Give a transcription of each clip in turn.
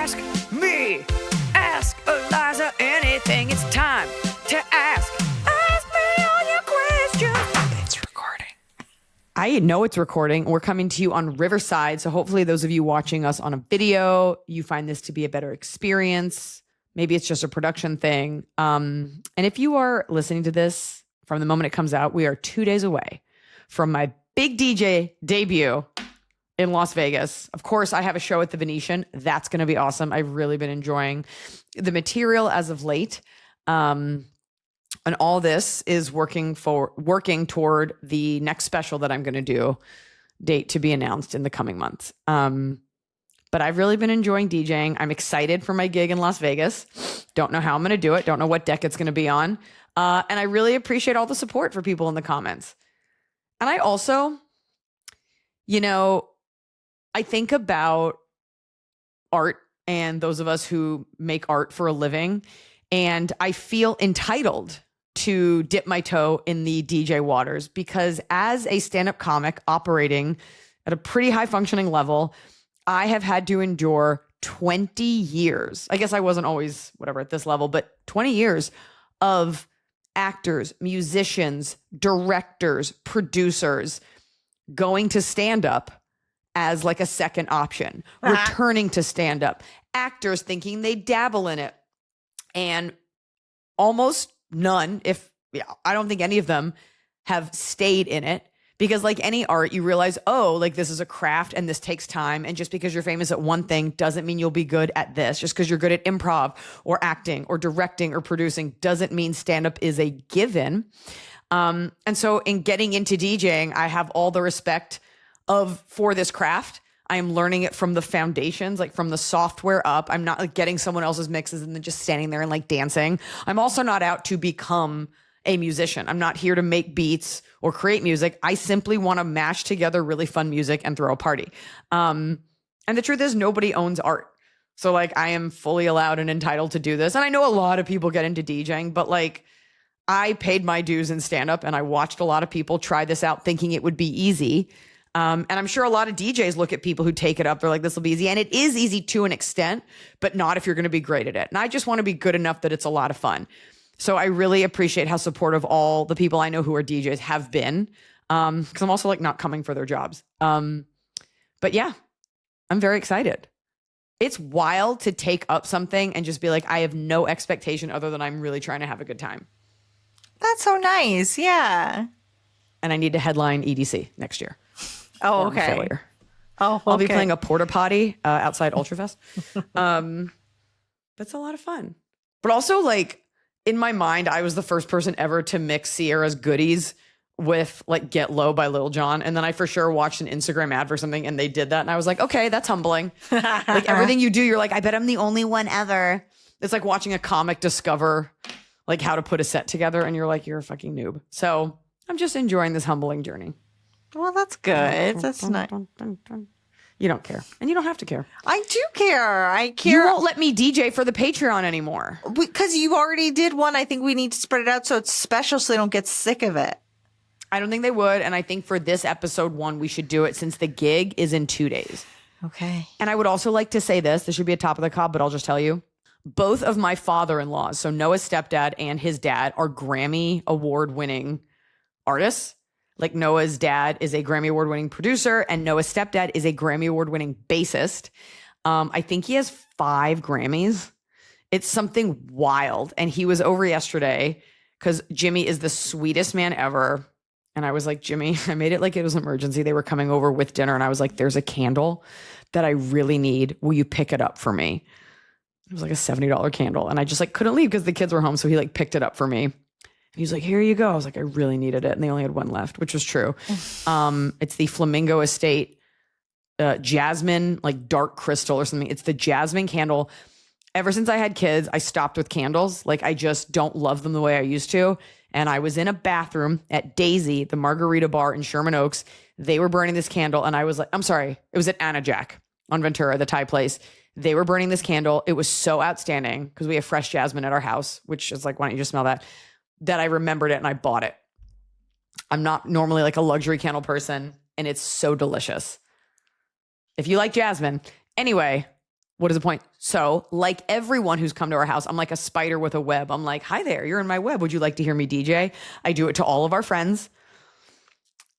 Ask me. Ask Iliza anything. It's time to ask. Ask me all your questions. It's recording. I know it's recording. We're coming to you on Riverside. So hopefully those of you watching us on a video, you find this to be a better experience. Maybe it's just a production thing. And if you are listening to this from the moment it comes out, we are 2 days away from my big DJ debut in Las Vegas. Of course, I have a show at the Venetian. That's going to be awesome. I've really been enjoying the material as of late. And all this is working toward the next special that I'm going to do, date to be announced in the coming months. But I've really been enjoying DJing. I'm excited for my gig in Las Vegas. Don't know how I'm going to do it. Don't know what deck it's going to be on. And I really appreciate all the support for people in the comments. And I also, I think about art and those of us who make art for a living, and I feel entitled to dip my toe in the DJ waters because as a stand-up comic operating at a pretty high functioning level, I have had to endure 20 years. I guess I wasn't always at this level, but 20 years of actors, musicians, directors, producers going to stand up as like a second option, returning to stand up, actors thinking they dabble in it, and almost none, I don't think any of them have stayed in it. Because like any art, you realize, this is a craft and this takes time. And just because you're famous at one thing doesn't mean you'll be good at this. Just because you're good at improv or acting or directing or producing doesn't mean stand-up is a given. And so in getting into DJing, I have all the respect for this craft. I am learning it from the foundations, like from the software up. I'm not like getting someone else's mixes and then just standing there and like dancing. I'm also not out to become a musician. I'm not here to make beats or create music. I simply want to mash together really fun music and throw a party. And the truth is nobody owns art. So like I am fully allowed and entitled to do this. And I know a lot of people get into DJing, but like I paid my dues in stand-up and I watched a lot of people try this out thinking it would be easy. And I'm sure a lot of DJs look at people who take it up. They're like, this will be easy. And it is easy to an extent, but not if you're going to be great at it. And I just want to be good enough that it's a lot of fun. So I really appreciate how supportive all the people I know who are DJs have been. Because I'm also like not coming for their jobs. But yeah, I'm very excited. It's wild to take up something and just be like, I have no expectation other than I'm really trying to have a good time. That's so nice. Yeah. And I need to headline EDC next year. Oh, okay. Failure. Oh, okay. I'll be playing a porta potty outside Ultrafest. That's a lot of fun. But also like, in my mind, I was the first person ever to mix Sierra's Goodies with like Get Low by Lil Jon. And then I for sure watched an Instagram ad for something and they did that. And I was like, okay, that's humbling. Like everything you do, you're like, I bet I'm the only one ever. It's like watching a comic discover like how to put a set together. And you're like, you're a fucking noob. So I'm just enjoying this humbling journey. Well, that's good. That's nice. You don't care. And you don't have to care. I do care. I care. You won't let me DJ for the Patreon anymore. Because you already did one. I think we need to spread it out so it's special so they don't get sick of it. I don't think they would. And I think for this episode 1, we should do it since the gig is in 2 days. Okay. And I would also like to say this. This should be a top of the cob, but I'll just tell you. Both of my father-in-laws, so Noah's stepdad and his dad, are Grammy award-winning artists. Like Noah's dad is a Grammy award-winning producer and Noah's stepdad is a Grammy award-winning bassist. I think he has 5 Grammys. It's something wild. And he was over yesterday because Jimmy is the sweetest man ever. And I was like, Jimmy, I made it like it was an emergency. They were coming over with dinner and I was like, there's a candle that I really need. Will you pick it up for me? It was like a $70 candle. And I just like couldn't leave because the kids were home. So he like picked it up for me. He's like, here you go. I was like, I really needed it. And they only had one left, which was true. It's the Flamingo Estate jasmine, like dark crystal or something. It's the jasmine candle. Ever since I had kids, I stopped with candles. Like I just don't love them the way I used to. And I was in a bathroom at Daisy, the margarita bar in Sherman Oaks. They were burning this candle. And I was like, I'm sorry. It was at Anna Jack on Ventura, the Thai place. They were burning this candle. It was so outstanding because we have fresh jasmine at our house, which is like, why don't you just smell that? That I remembered it and I bought it. I'm not normally like a luxury candle person and it's so delicious. If you like jasmine. Anyway, What is the point? So, like everyone who's come to our house, I'm like a spider with a web. I'm like, hi there, you're in my web. Would you like to hear me DJ? I do it to all of our friends.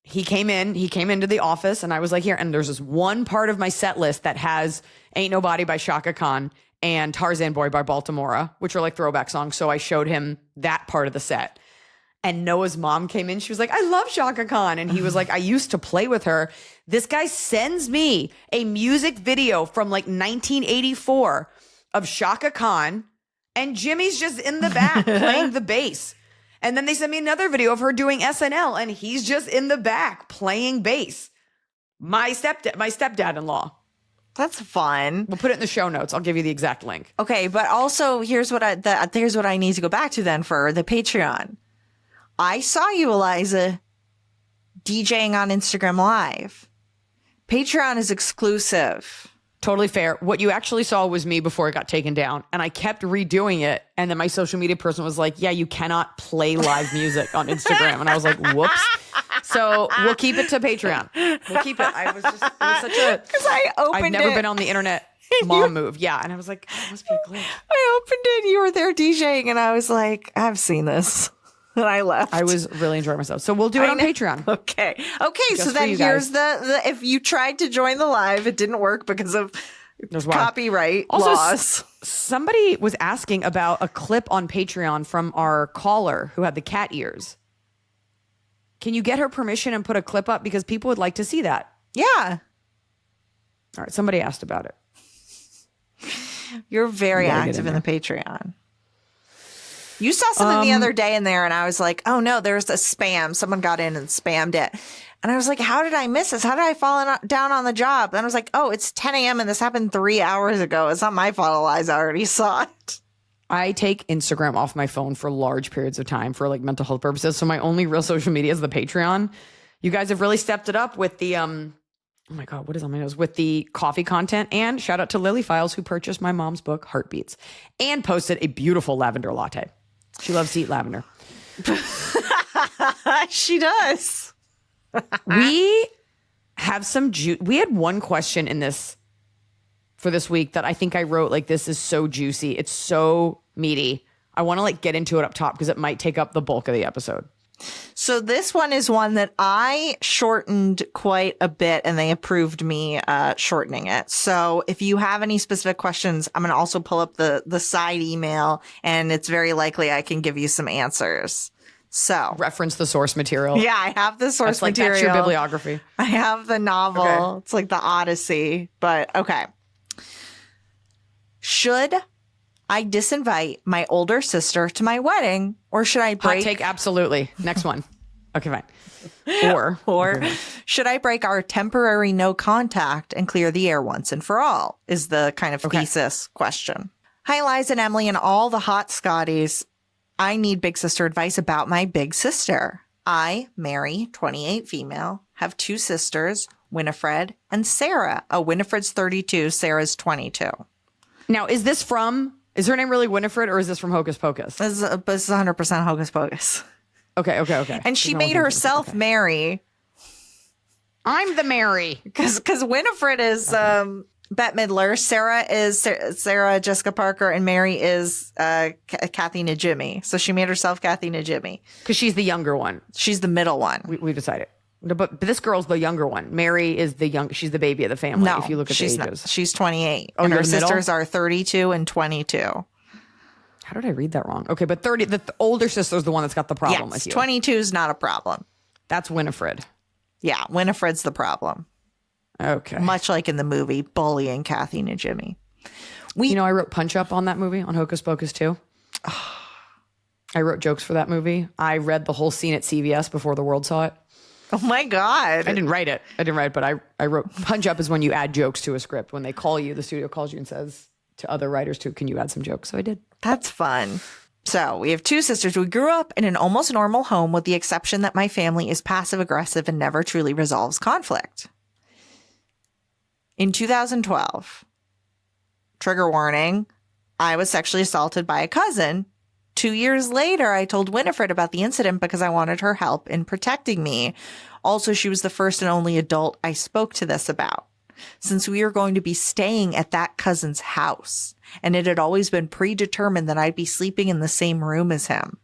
He came into the office and I was like, here. And there's this one part of my set list that has Ain't Nobody by Shaka Khan and Tarzan Boy by Baltimora, which are like throwback songs. So I showed him that part of the set. And Noah's mom came in. She was like, I love Shaka Khan. And he was like, I used to play with her. This guy sends me a music video from like 1984 of Shaka Khan. And Jimmy's just in the back playing the bass. And then they sent me another video of her doing SNL. And he's just in the back playing bass. My stepdad-in-law. That's fun. We'll put it in the show notes. I'll give you the exact link. Okay, but also here's what I need to go back to then for the Patreon. I saw you, Iliza, DJing on Instagram Live. Patreon is exclusive. Totally fair. What you actually saw was me before it got taken down. And I kept redoing it. And then my social media person was like, yeah, you cannot play live music on Instagram. And I was like, whoops. So we'll keep it to Patreon. We'll keep it. It was such a, because I've never been on the internet mom move. Yeah. And I was like, it must be a glitch. I opened it. You were there DJing. And I was like, I've seen this. And I left. I was really enjoying myself. So we'll do it on Patreon. Okay. Just So then for you here's guys. the if you tried to join the live, it didn't work because of copyright also, laws. Somebody was asking about a clip on Patreon from our caller who had the cat ears. Can you get her permission and put a clip up? Because people would like to see that. Yeah. All right. Somebody asked about it. You're very active in the Patreon. You saw something the other day in there and I was like, oh no, there's a spam. Someone got in and spammed it. And I was like, how did I miss this? How did I fall down on the job? And I was like, oh, it's 10 a.m. and this happened 3 hours ago. It's not my fault, Eliza. I already saw it. I take Instagram off my phone for large periods of time for like mental health purposes. So my only real social media is the Patreon. You guys have really stepped it up with the, oh my God, what is on my nose? With the coffee content. And shout out to Lily Files who purchased my mom's book, Heartbeats, and posted a beautiful lavender latte. She loves to eat lavender. She does. We have some we had one question in this for this week that I think I wrote like, this is so juicy. It's so meaty. I want to like get into it up top because it might take up the bulk of the episode. So this one is one that I shortened quite a bit and they approved me shortening it. So if you have any specific questions, I'm going to also pull up the side email and it's very likely I can give you some answers. So Reference the source material. yeah, I have the source material. That's your bibliography. I have the novel. Okay. It's like the Odyssey, but okay. Should I disinvite my older sister to my wedding or should I break? Hot take, absolutely. Next one. Okay, fine. Or should I break our temporary no contact and clear the air once and for all is the kind of thesis question. Hi, Liza and Emily and all the hot Scotties. I need big sister advice about my big sister. I, Mary, 28 female, have two sisters, Winifred and Sarah. Oh, Winifred's 32, Sarah's 22. Now, is her name really Winifred or is this from Hocus Pocus? This is 100% Hocus Pocus. Okay. And she made herself Mary. I'm the Mary. Because Winifred is Bette Midler, Sarah is Sarah Jessica Parker, and Mary is Kathy Najimy. So she made herself Kathy Najimy. Because she's the younger one. She's the middle one. We decided. But this girl's the younger one. Mary is she's the baby of the family, No, if you look at the she's ages. not. She's 28. Oh, and her you're the middle? sisters are 32 and 22. How did I read that wrong? Okay, but the older sister's the one that's got the problem with you. 22 is not a problem. That's Winifred. Yeah, Winifred's the problem. Okay. Much like in the movie bullying Kathy Najimy. I wrote Punch Up on that movie, on Hocus Pocus 2. I wrote jokes for that movie. I read the whole scene at CVS before the world saw it. Oh my God. I didn't write it, but I wrote Punch Up is when you add jokes to a script. When they call you, the studio calls you and says to other writers too, can you add some jokes? So I did. That's fun. So we have two sisters. We grew up in an almost normal home with the exception that my family is passive aggressive and never truly resolves conflict. In 2012, trigger warning, I was sexually assaulted by a cousin. 2 years later, I told Winifred about the incident because I wanted her help in protecting me. Also, she was the first and only adult I spoke to this about. since we were going to be staying at that cousin's house, and it had always been predetermined that I'd be sleeping in the same room as him.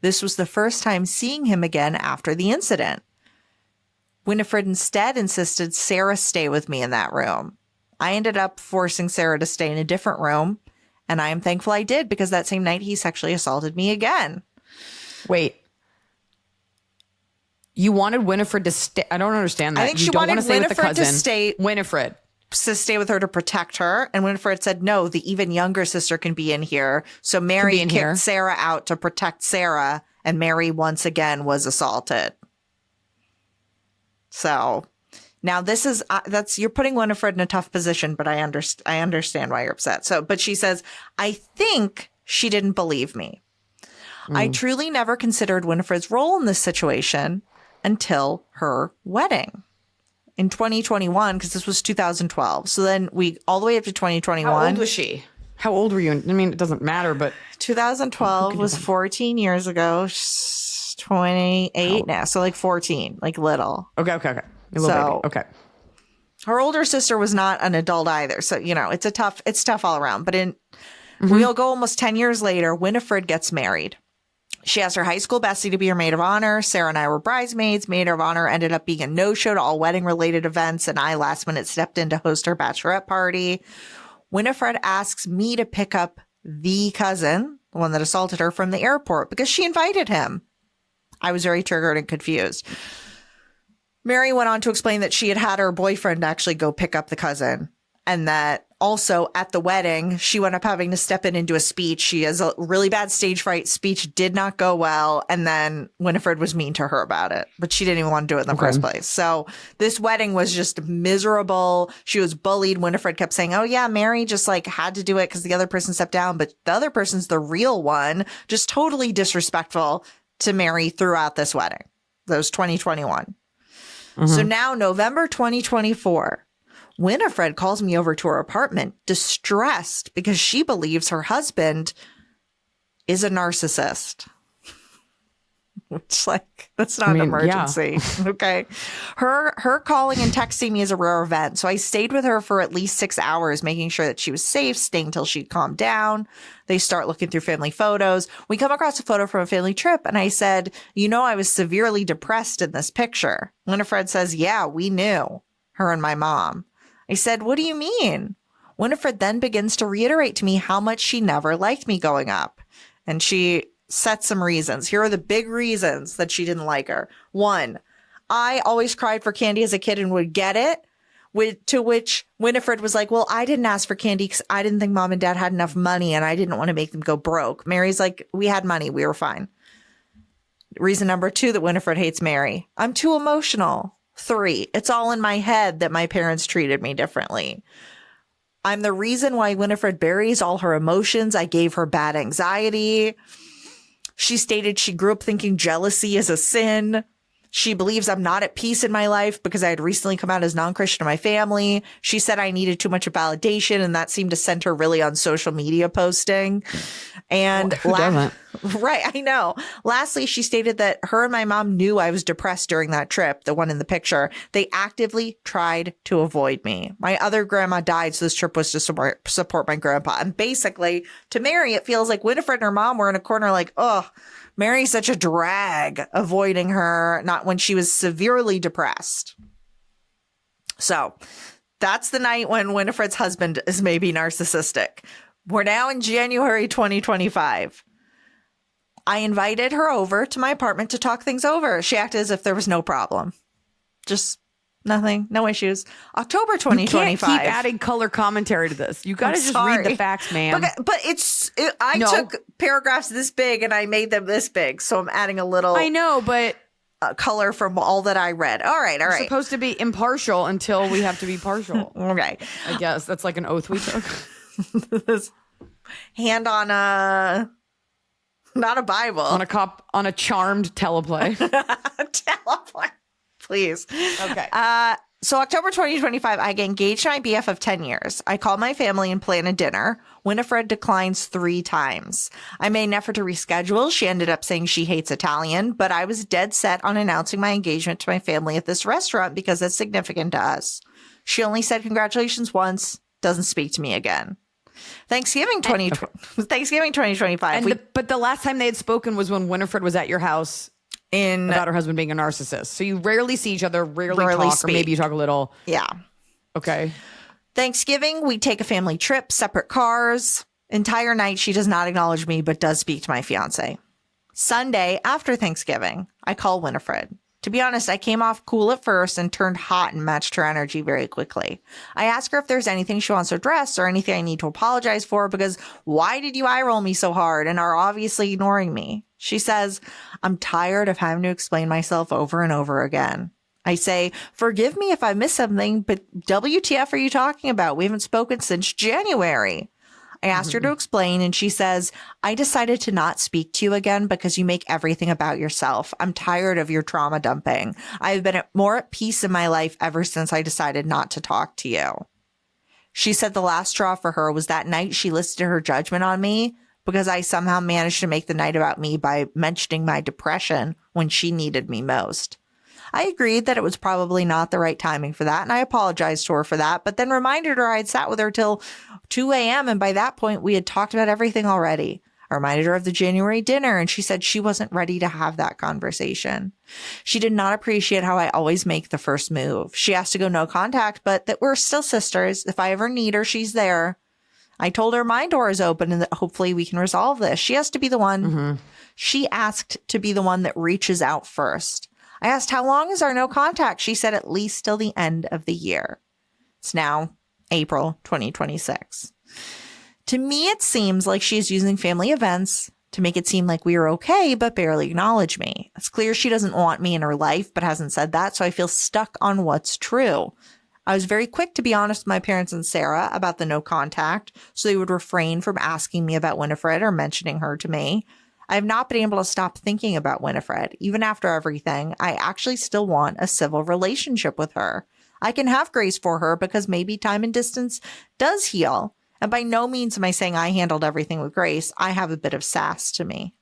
This was the first time seeing him again after the incident. Winifred instead insisted Sarah stay with me in that room. I ended up forcing Sarah to stay in a different room, and I am thankful I did, because that same night he sexually assaulted me again. Wait. You wanted Winifred to stay? I don't understand that. I think you she don't wanted want to stay with the Winifred to cousin. stay Winifred. to stay with her to protect her. And Winifred said, no, the even younger sister can be in here. So Mary kicked Sarah out to protect Sarah, and Mary once again was assaulted. So now this is, you're putting Winifred in a tough position, but I understand why you're upset. So, but she says, I think she didn't believe me. I truly never considered Winifred's role in this situation until her wedding in 2021, because this was 2012. So then all the way up to 2021. How old was she? How old were you? I mean, it doesn't matter, but 2012 was 14 years ago. She's 28 now. So like 14, like little. Okay. A little baby. Okay. Her older sister was not an adult either. So, it's tough all around. But we'll go almost 10 years later, Winifred gets married. She asked her high school bestie to be her maid of honor. Sarah and I were bridesmaids. Maid of honor ended up being a no-show to all wedding-related events, and I last minute stepped in to host her bachelorette party. Winifred asks me to pick up the cousin, the one that assaulted her, from the airport because she invited him. I was very triggered and confused. Mary went on to explain that she had her boyfriend actually go pick up the cousin, and that also at the wedding, she wound up having to step in and do a speech. She has a really bad stage fright. Speech did not go well. And then Winifred was mean to her about it, but she didn't even want to do it in the first place. So this wedding was just miserable. She was bullied. Winifred kept saying, oh yeah, Mary just had to do it because the other person stepped down, but the other person's the real one. Just totally disrespectful to Mary throughout this wedding. That was 2021. So now November 2024. Winifred calls me over to her apartment, distressed because she believes her husband is a narcissist. Which, that's not an emergency. Yeah. Okay. Her calling and texting me is a rare event. So I stayed with her for at least 6 hours, making sure that she was safe, staying till she calmed down. They start looking through family photos. We come across a photo from a family trip, and I said, I was severely depressed in this picture. Winifred says, yeah, we knew, her and my mom. I said, what do you mean? Winifred then begins to reiterate to me how much she never liked me going up. And she sets some reasons. Here are the big reasons that she didn't like her. 1, I always cried for candy as a kid and would get it. To which Winifred was like, well, I didn't ask for candy because I didn't think mom and dad had enough money and I didn't want to make them go broke. Mary's like, we had money. We were fine. Reason number 2 that Winifred hates Mary. I'm too emotional. 3, it's all in my head that my parents treated me differently. I'm the reason why Winifred buries all her emotions. I gave her bad anxiety. She stated she grew up thinking jealousy is a sin. She believes I'm not at peace in my life because I had recently come out as non-Christian to my family. She said I needed too much validation, and that seemed to center really on social media posting. And who doesn't? Right, I know. Lastly, she stated that her and my mom knew I was depressed during that trip, the one in the picture. They actively tried to avoid me. My other grandma died, so this trip was to support my grandpa. And basically, to Mary, it feels like Winifred and her mom were in a corner like, oh, Mary's such a drag, avoiding her, not when she was severely depressed. So that's the night when Winifred's husband is maybe narcissistic. We're now in January 2025. I invited her over to my apartment to talk things over. She acted as if there was no problem. Just nothing, no issues. October 2025. You can't keep adding color commentary to this. You got to just read the facts, man. But I took paragraphs this big and I made them this big. So I'm adding a little. I know, but color from all that I read. All right. We're supposed to be impartial until we have to be partial. Okay. I guess that's like an oath we took. Hand on not a Bible. On a charmed teleplay. Teleplay. Please. Okay. So October 2025, I get engaged to my BF of 10 years. I call my family and plan a dinner. Winifred declines 3 times. I made an effort to reschedule. She ended up saying she hates Italian, but I was dead set on announcing my engagement to my family at this restaurant because it's significant to us. She only said congratulations once, doesn't speak to me again. Thanksgiving 2025. But the last time they had spoken was when Winifred was at your house about her husband being a narcissist. So you rarely see each other, rarely talk, speak. Or maybe you talk a little. Yeah. Okay. Thanksgiving, we take a family trip, separate cars. Entire night, she does not acknowledge me, but does speak to my fiance. Sunday, after Thanksgiving, I call Winifred. To be honest, I came off cool at first and turned hot and matched her energy very quickly. I ask her if there's anything she wants to address or anything I need to apologize for, because why did you eye roll me so hard and are obviously ignoring me? She says, I'm tired of having to explain myself over and over again. I say, forgive me if I missed something, but WTF are you talking about? We haven't spoken since January. I asked her to explain, and she says, I decided to not speak to you again because you make everything about yourself. I'm tired of your trauma dumping. I've been more at peace in my life ever since I decided not to talk to you. She said the last straw for her was that night she listed her judgment on me because I somehow managed to make the night about me by mentioning my depression when she needed me most. I agreed that it was probably not the right timing for that, and I apologized to her for that, but then reminded her I had sat with her till 2 a.m., and by that point, we had talked about everything already. I reminded her of the January dinner, and she said she wasn't ready to have that conversation. She did not appreciate how I always make the first move. She asked to go no contact, but that we're still sisters. If I ever need her, she's there. I told her my door is open and that hopefully we can resolve this. She has to be the one. She asked to be the one that reaches out first. I asked, how long is our no contact? She said at least till the end of the year. It's now April 2026. To me, it seems like she's using family events to make it seem like we are okay, but barely acknowledge me. It's clear she doesn't want me in her life, but hasn't said that, so I feel stuck on what's true. I was very quick to be honest with my parents and Sarah about the no contact, so they would refrain from asking me about Winifred or mentioning her to me. I have not been able to stop thinking about Winifred. Even after everything, I actually still want a civil relationship with her. I can have grace for her because maybe time and distance does heal. And by no means am I saying I handled everything with grace. I have a bit of sass to me.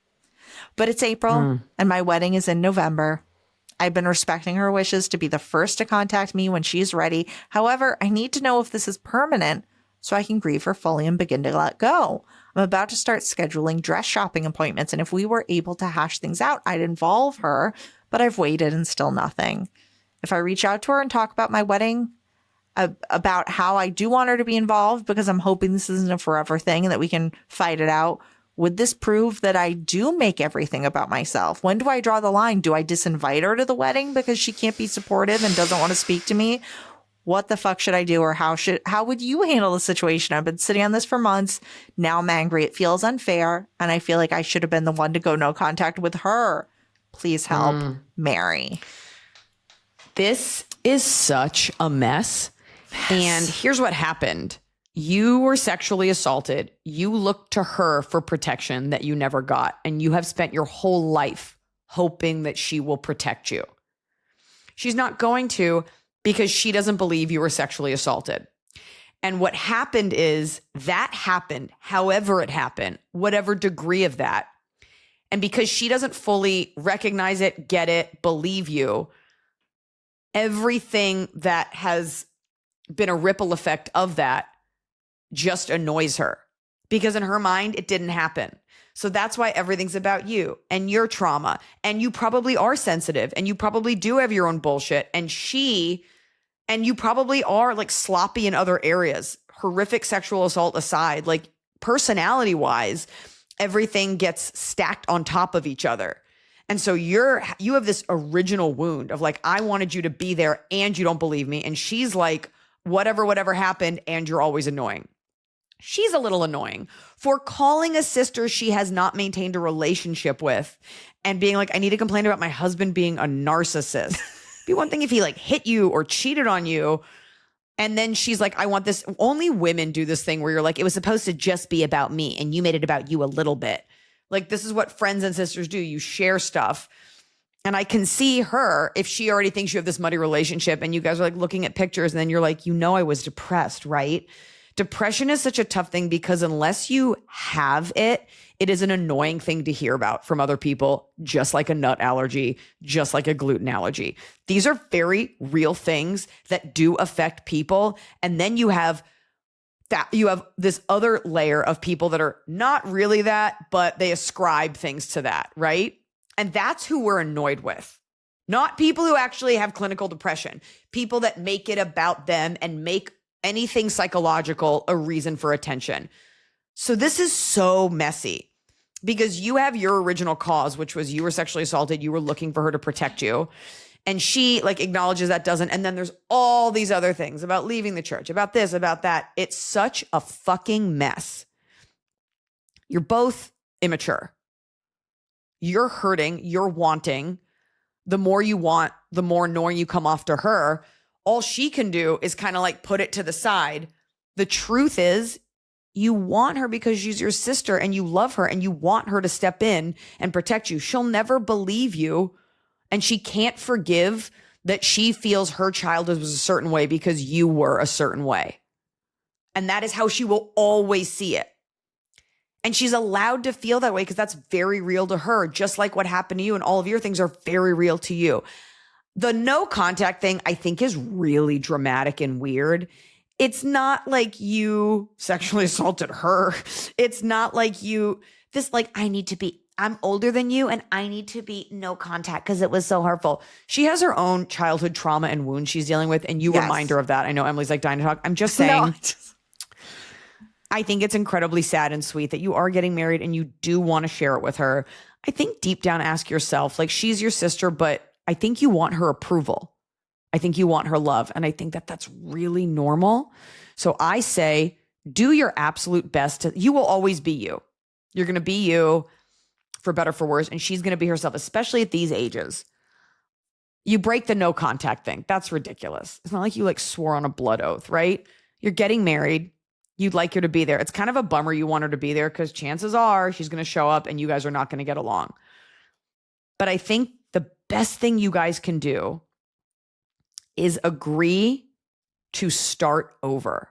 But it's April and my wedding is in November. I've been respecting her wishes to be the first to contact me when she's ready. However, I need to know if this is permanent so I can grieve her fully and begin to let go. I'm about to start scheduling dress shopping appointments, and if we were able to hash things out, I'd involve her, but I've waited and still nothing. If I reach out to her and talk about my wedding, about how I do want her to be involved because I'm hoping this isn't a forever thing and that we can fight it out, would this prove that I do make everything about myself? When do I draw the line? Do I disinvite her to the wedding because she can't be supportive and doesn't want to speak to me? What the fuck should I do, or how would you handle the situation? I've been sitting on this for months. Now I'm angry. It feels unfair, and I feel like I should have been the one to go no contact with her. Please help, Mary. This is such a mess. And here's what happened. You were sexually assaulted. You looked to her for protection that you never got, and you have spent your whole life hoping that she will protect you. She's not going to, because she doesn't believe you were sexually assaulted. And what happened is that happened, however it happened, whatever degree of that. And because she doesn't fully recognize it, get it, believe you, everything that has been a ripple effect of that just annoys her, because in her mind, it didn't happen. So that's why everything's about you and your trauma. And you probably are sensitive, and you probably do have your own bullshit. And you probably are like sloppy in other areas, horrific sexual assault aside, like personality wise, everything gets stacked on top of each other. And so you have this original wound of like, I wanted you to be there and you don't believe me. And she's like, whatever happened, and you're always annoying. She's a little annoying for calling a sister she has not maintained a relationship with and being like, I need to complain about my husband being a narcissist. Be one thing if he like hit you or cheated on you. And then she's like, I want this. Only women do this thing where you're like, it was supposed to just be about me and you made it about you a little bit. Like, this is what friends and sisters do. You share stuff. And I can see her, if she already thinks you have this muddy relationship and you guys are like looking at pictures and then you're like, I was depressed, right? Depression is such a tough thing because unless you have it, it is an annoying thing to hear about from other people, just like a nut allergy, just like a gluten allergy. These are very real things that do affect people. And then you have this other layer of people that are not really that, but they ascribe things to that, right? And that's who we're annoyed with. Not people who actually have clinical depression, people that make it about them and make anything psychological a reason for attention. So this is so messy because you have your original cause, which was you were sexually assaulted. You were looking for her to protect you. And she like acknowledges that doesn't. And then there's all these other things about leaving the church, about this, about that. It's such a fucking mess. You're both immature. You're hurting. You're wanting. The more you want, the more annoying you come off to her. All she can do is kind of like put it to the side. The truth is, you want her because she's your sister and you love her and you want her to step in and protect you. She'll never believe you. And she can't forgive that she feels her childhood was a certain way because you were a certain way. And that is how she will always see it. And she's allowed to feel that way because that's very real to her, just like what happened to you and all of your things are very real to you. The no contact thing, I think, is really dramatic and weird. It's not like you sexually assaulted her. It's not like I'm older than you and I need to be no contact because it was so hurtful. She has her own childhood trauma and wounds she's dealing with. And you remind her of that. I know Emily's like dying to talk. I'm just saying, I think it's incredibly sad and sweet that you are getting married and you do want to share it with her. I think deep down, ask yourself, like, she's your sister, but I think you want her approval. I think you want her love. And I think that that's really normal. So I say, do your absolute best. You will always be you. You're going to be you for better, for worse. And she's going to be herself, especially at these ages. You break the no contact thing. That's ridiculous. It's not like you like swore on a blood oath, right? You're getting married. You'd like her to be there. It's kind of a bummer you want her to be there because chances are she's going to show up and you guys are not going to get along. But I think the best thing you guys can do is agree to start over.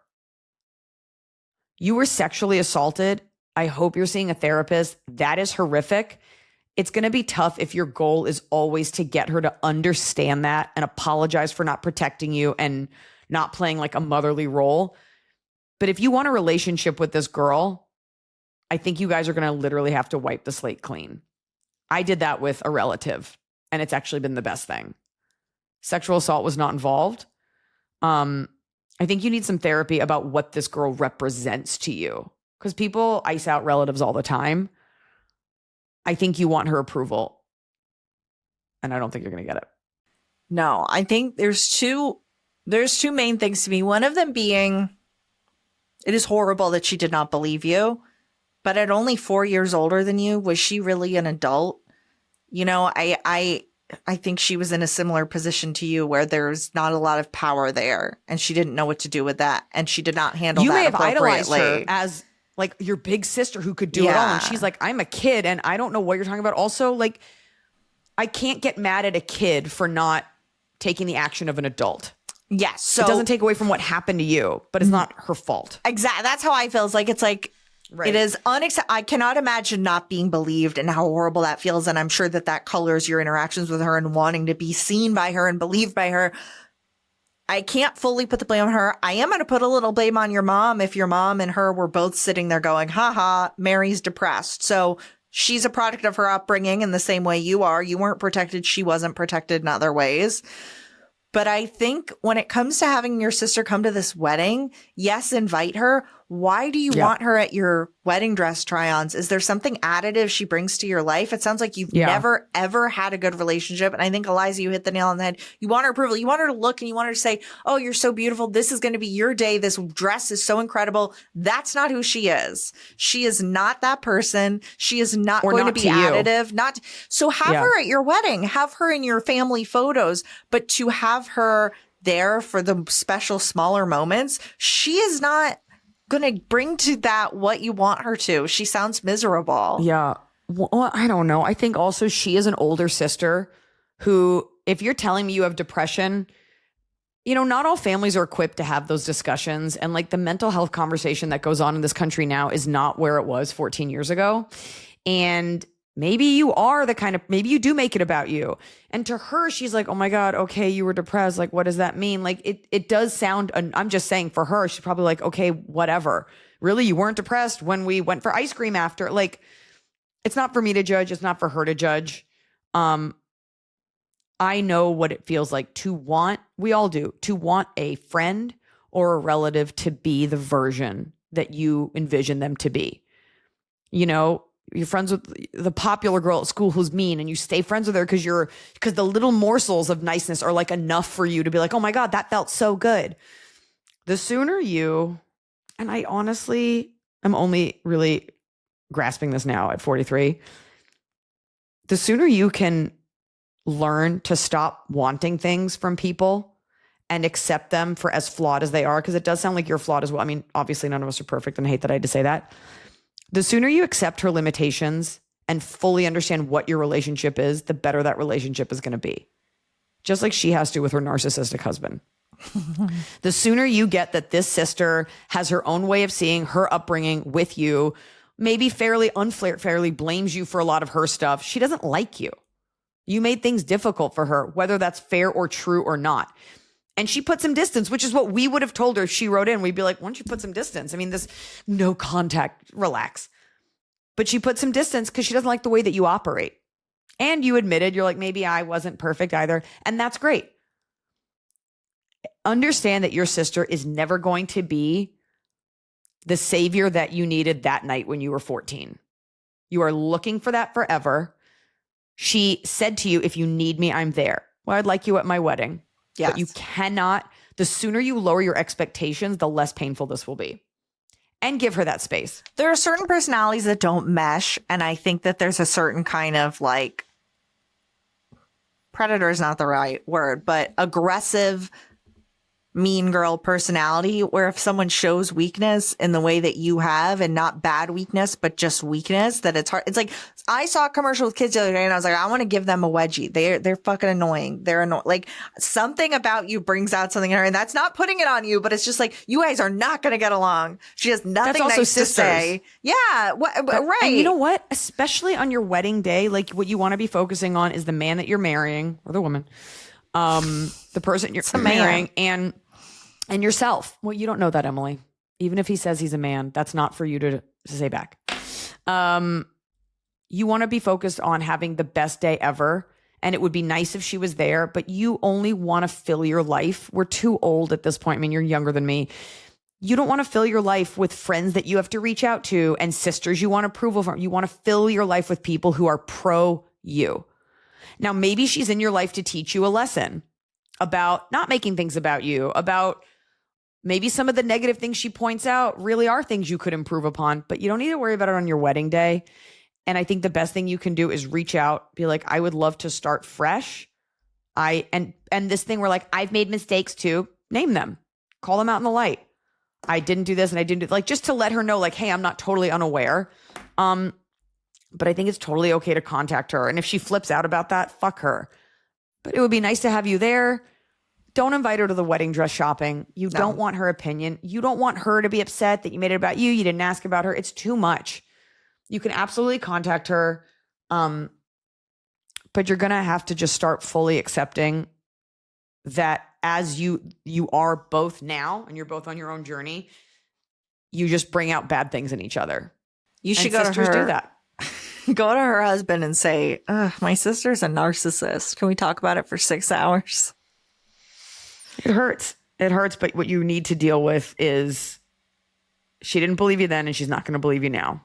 You were sexually assaulted. I hope you're seeing a therapist. That is horrific. It's going to be tough if your goal is always to get her to understand that and apologize for not protecting you and not playing like a motherly role. But if you want a relationship with this girl, I think you guys are going to literally have to wipe the slate clean. I did that with a relative, and it's actually been the best thing. Sexual assault was not involved. I think you need some therapy about what this girl represents to you, because people ice out relatives all the time. I think you want her approval, and I don't think you're going to get it. No, I think there's two main things to me. One of them being, it is horrible that she did not believe you, but at only 4 years older than you, was she really an adult? You know, I think she was in a similar position to you where there's not a lot of power there and she didn't know what to do with that. And she did not handle that appropriately. You may have idolized her as like your big sister who could do it all. And she's like, I'm a kid and I don't know what you're talking about. Also, like, I can't get mad at a kid for not taking the action of an adult. Yes. So it doesn't take away from what happened to you, but it's not her fault. Exactly. That's how I feel. It's like, right. It is I cannot imagine not being believed and how horrible that feels. And I'm sure that colors your interactions with her and wanting to be seen by her and believed by her. I can't fully put the blame on her. I am going to put a little blame on your mom if your mom and her were both sitting there going, haha, Mary's depressed. So she's a product of her upbringing in the same way you are. You weren't protected. She wasn't protected in other ways. But I think when it comes to having your sister come to this wedding, yes, invite her. Why do you want her at your wedding dress try-ons? Is there something additive she brings to your life? It sounds like you've never, ever had a good relationship. And I think, Iliza, you hit the nail on the head. You want her approval. You want her to look and you want her to say, oh, you're so beautiful. This is going to be your day. This dress is so incredible. That's not who she is. She is not that person. She is not going to be additive. So have her at your wedding. Have her in your family photos. But to have her there for the special, smaller moments, she is not going to bring to that what you want her to. She sounds miserable. Yeah. Well, I don't know. I think also she is an older sister who, if you're telling me you have depression, not all families are equipped to have those discussions. And like the mental health conversation that goes on in this country now is not where it was 14 years ago. And maybe you are maybe you do make it about you. And to her, she's like, oh my God, okay, you were depressed. Like, what does that mean? Like it does sound, I'm just saying for her, she's probably like, okay, whatever. Really? You weren't depressed when we went for ice cream after? Like, it's not for me to judge. It's not for her to judge. I know what it feels like we all do, to want a friend or a relative to be the version that you envision them to be. You're friends with the popular girl at school who's mean, and you stay friends with her because the little morsels of niceness are like enough for you to be like, oh my God, that felt so good. The sooner and I honestly am only really grasping this now at 43, the sooner you can learn to stop wanting things from people and accept them for as flawed as they are, because it does sound like you're flawed as well. I mean, obviously none of us are perfect, and I hate that I had to say that. The sooner you accept her limitations and fully understand what your relationship is, the better that relationship is going to be. Just like she has to with her narcissistic husband. The sooner you get that this sister has her own way of seeing her upbringing with you, maybe fairly, unfairly blames you for a lot of her stuff. She doesn't like you. You made things difficult for her, whether that's fair or true or not. And she put some distance, which is what we would have told her if she wrote in. We'd be like, why don't you put some distance? I mean, this no contact, relax. But she put some distance because she doesn't like the way that you operate. And you admitted, you're like, maybe I wasn't perfect either. And that's great. Understand that your sister is never going to be the savior that you needed that night when you were 14. You are looking for that forever. She said to you, if you need me, I'm there. Well, I'd like you at my wedding. Yes. But you cannot, the sooner you lower your expectations, the less painful this will be. And give her that space. There are certain personalities that don't mesh. And I think that there's a certain kind of like, predator is not the right word, but aggressive, mean girl personality, where if someone shows weakness in the way that you have, and not bad weakness, but just weakness, that it's hard. It's like, I saw a commercial with kids the other day and I was like, I want to give them a wedgie. They're fucking annoying. They're annoying. Like, something about you brings out something in her, and that's not putting it on you, but it's just like, you guys are not going to get along. She has nothing nice to say. Yeah. Right. And you know what? Especially on your wedding day, like what you want to be focusing on is the man that you're marrying, or the woman, the person you're marrying, and yourself. Well, you don't know that, Emily. Even if he says he's a man, that's not for you to say back. You want to be focused on having the best day ever. And it would be nice if she was there, but you only want to fill your life. We're too old at this point. I mean, you're younger than me. You don't want to fill your life with friends that you have to reach out to and sisters you want approval from. You want to fill your life with people who are pro you. Now, maybe she's in your life to teach you a lesson about not making things about you, about maybe some of the negative things she points out really are things you could improve upon, but you don't need to worry about it on your wedding day. And I think the best thing you can do is reach out, be like, I would love to start fresh. And this thing where like, I've made mistakes too, name them, call them out in the light. I didn't do this and I didn't do, like, just to let her know, like, hey, I'm not totally unaware. But I think it's totally okay to contact her. And if she flips out about that, fuck her. But it would be nice to have you there. Don't invite her to the wedding dress shopping. You don't want her opinion. You don't want her to be upset that you made it about you. You didn't ask about her. It's too much. You can absolutely contact her. But you're going to have to just start fully accepting that as you are both now, and you're both on your own journey, you just bring out bad things in each other. You should go to her. Do that. Go to her husband and say, my sister's a narcissist. Can we talk about it for 6 hours? It hurts. It hurts. But what you need to deal with is she didn't believe you then, and she's not going to believe you now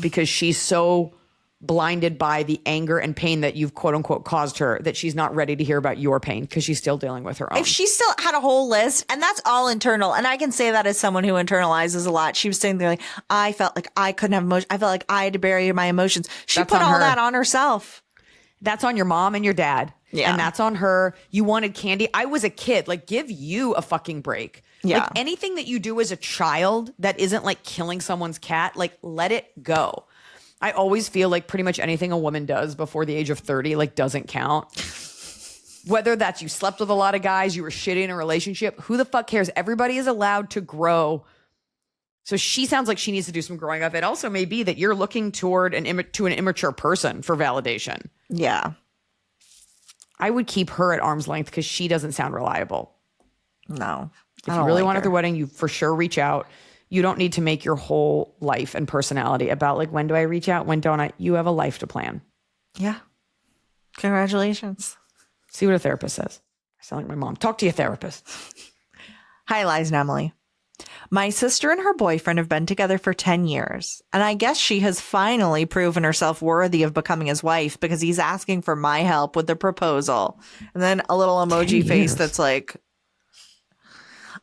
because she's so blinded by the anger and pain that you've quote unquote caused her that she's not ready to hear about your pain because she's still dealing with her own. If she still had a whole list, and that's all internal, and I can say that as someone who internalizes a lot. She was saying there like, I felt like I couldn't have emotions. I felt like I had to bury my emotions. She put all that on herself. That's on your mom and your dad. Yeah. And that's on her. You wanted candy. I was a kid. Like, give you a fucking break. Yeah. Like, anything that you do as a child that isn't like killing someone's cat, like, let it go. I always feel like pretty much anything a woman does before the age of 30, like, doesn't count. Whether that's you slept with a lot of guys, you were shitty in a relationship, who the fuck cares? Everybody is allowed to grow. So she sounds like she needs to do some growing up. It also may be that you're looking toward an immature person for validation. Yeah. I would keep her at arm's length because she doesn't sound reliable. No. If you really want at the wedding, you for sure reach out. You don't need to make your whole life and personality about like, when do I reach out? When don't I? You have a life to plan. Yeah. Congratulations. See what a therapist says. I sound like my mom. Talk to your therapist. Hi, Liza and Emily. My sister and her boyfriend have been together for 10 years, and I guess she has finally proven herself worthy of becoming his wife because he's asking for my help with the proposal. And then a little emoji face that's like,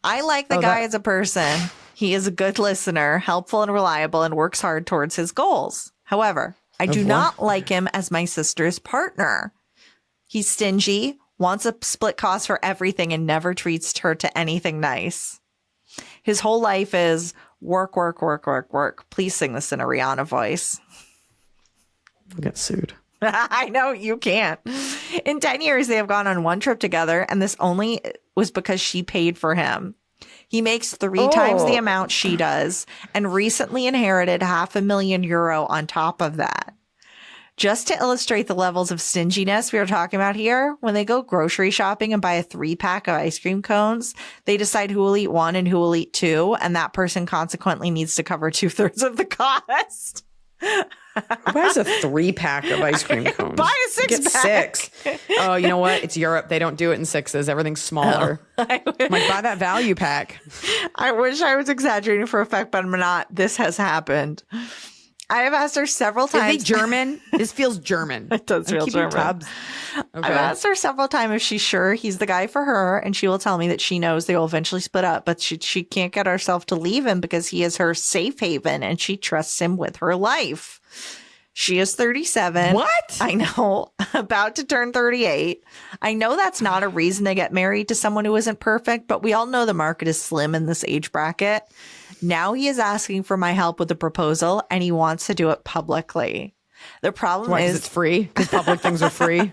I like the guy as a person. He is a good listener, helpful and reliable, and works hard towards his goals. However, I do not like him as my sister's partner. He's stingy, wants a split cost for everything, and never treats her to anything nice. His whole life is work, work, work, work, work. Please sing this in a Rihanna voice. We'll get sued. I know you can't. In 10 years, they have gone on one trip together, and this only was because she paid for him. He makes 3 times the amount she does, and recently inherited €500,000 on top of that. Just to illustrate the levels of stinginess we are talking about here, when they go grocery shopping and buy a 3-pack of ice cream cones, they decide who will eat 1 and who will eat 2, and that person consequently needs to cover 2/3 of the cost. Who buys a 3-pack of ice cream cones? Buy a 6-pack. Get 6. Oh, you know what? It's Europe. They don't do it in 6s. Everything's smaller. Like, buy that value pack. I wish I was exaggerating for effect, but I'm not. This has happened. I have asked her several times. Is he German? This feels German. It does feel German. Tabs. Okay. I've asked her several times if she's sure he's the guy for her, and she will tell me that she knows they will eventually split up, but she can't get herself to leave him because he is her safe haven and she trusts him with her life. She is 37. What? I know. About to turn 38. I know that's not a reason to get married to someone who isn't perfect, but we all know the market is slim in this age bracket. Now he is asking for my help with the proposal, and he wants to do it publicly. The problem is it's free because public things are free.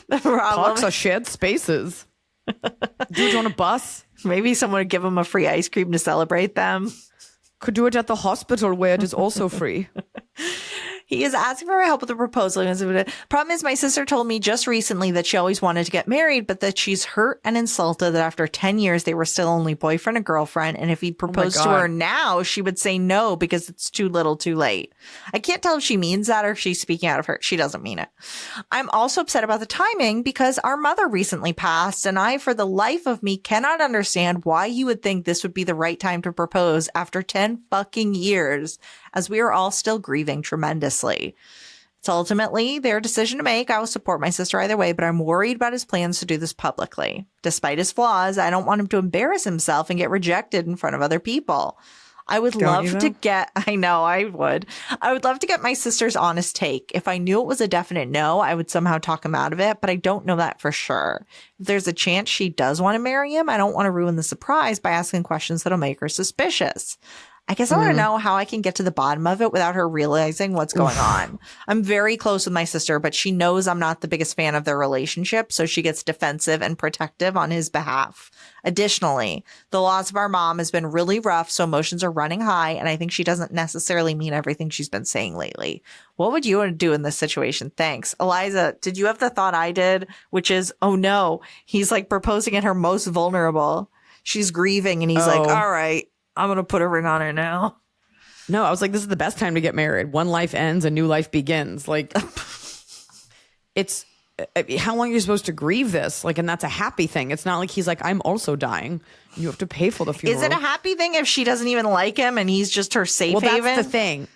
The problem Parks are shared spaces. Do it on a bus. Maybe someone would give him a free ice cream to celebrate them. Could do it at the hospital where it is also free. He is asking for my help with the proposal. Problem is, my sister told me just recently that she always wanted to get married, but that she's hurt and insulted that after 10 years, they were still only boyfriend and girlfriend. And if he'd proposed to her now, she would say no because it's too little too late. I can't tell if she means that or if she's speaking out of her. She doesn't mean it. I'm also upset about the timing because our mother recently passed, and I, for the life of me, cannot understand why you would think this would be the right time to propose after 10 fucking years, as we are all still grieving tremendously. It's ultimately their decision to make. I will support my sister either way, but I'm worried about his plans to do this publicly. Despite his flaws, I don't want him to embarrass himself and get rejected in front of other people. I would love to get, I know I would love to get my sister's honest take. If I knew it was a definite no, I would somehow talk him out of it, but I don't know that for sure. If there's a chance she does want to marry him, I don't want to ruin the surprise by asking questions that'll make her suspicious. I guess I want to know how I can get to the bottom of it without her realizing what's going on. I'm very close with my sister, but she knows I'm not the biggest fan of their relationship, so she gets defensive and protective on his behalf. Additionally, the loss of our mom has been really rough, so emotions are running high, and I think she doesn't necessarily mean everything she's been saying lately. What would you do in this situation? Thanks. Eliza, did you have the thought I did, which is, oh no, he's like proposing at her most vulnerable. She's grieving, and he's like, all right, I'm going to put a ring on her now. No, I was like, this is the best time to get married. One life ends, a new life begins. Like, it's how long are you supposed to grieve this? Like, and that's a happy thing. It's not like he's like, I'm also dying. You have to pay for the funeral. Is it a happy thing if she doesn't even like him and he's just her safe haven? Well, that's the thing,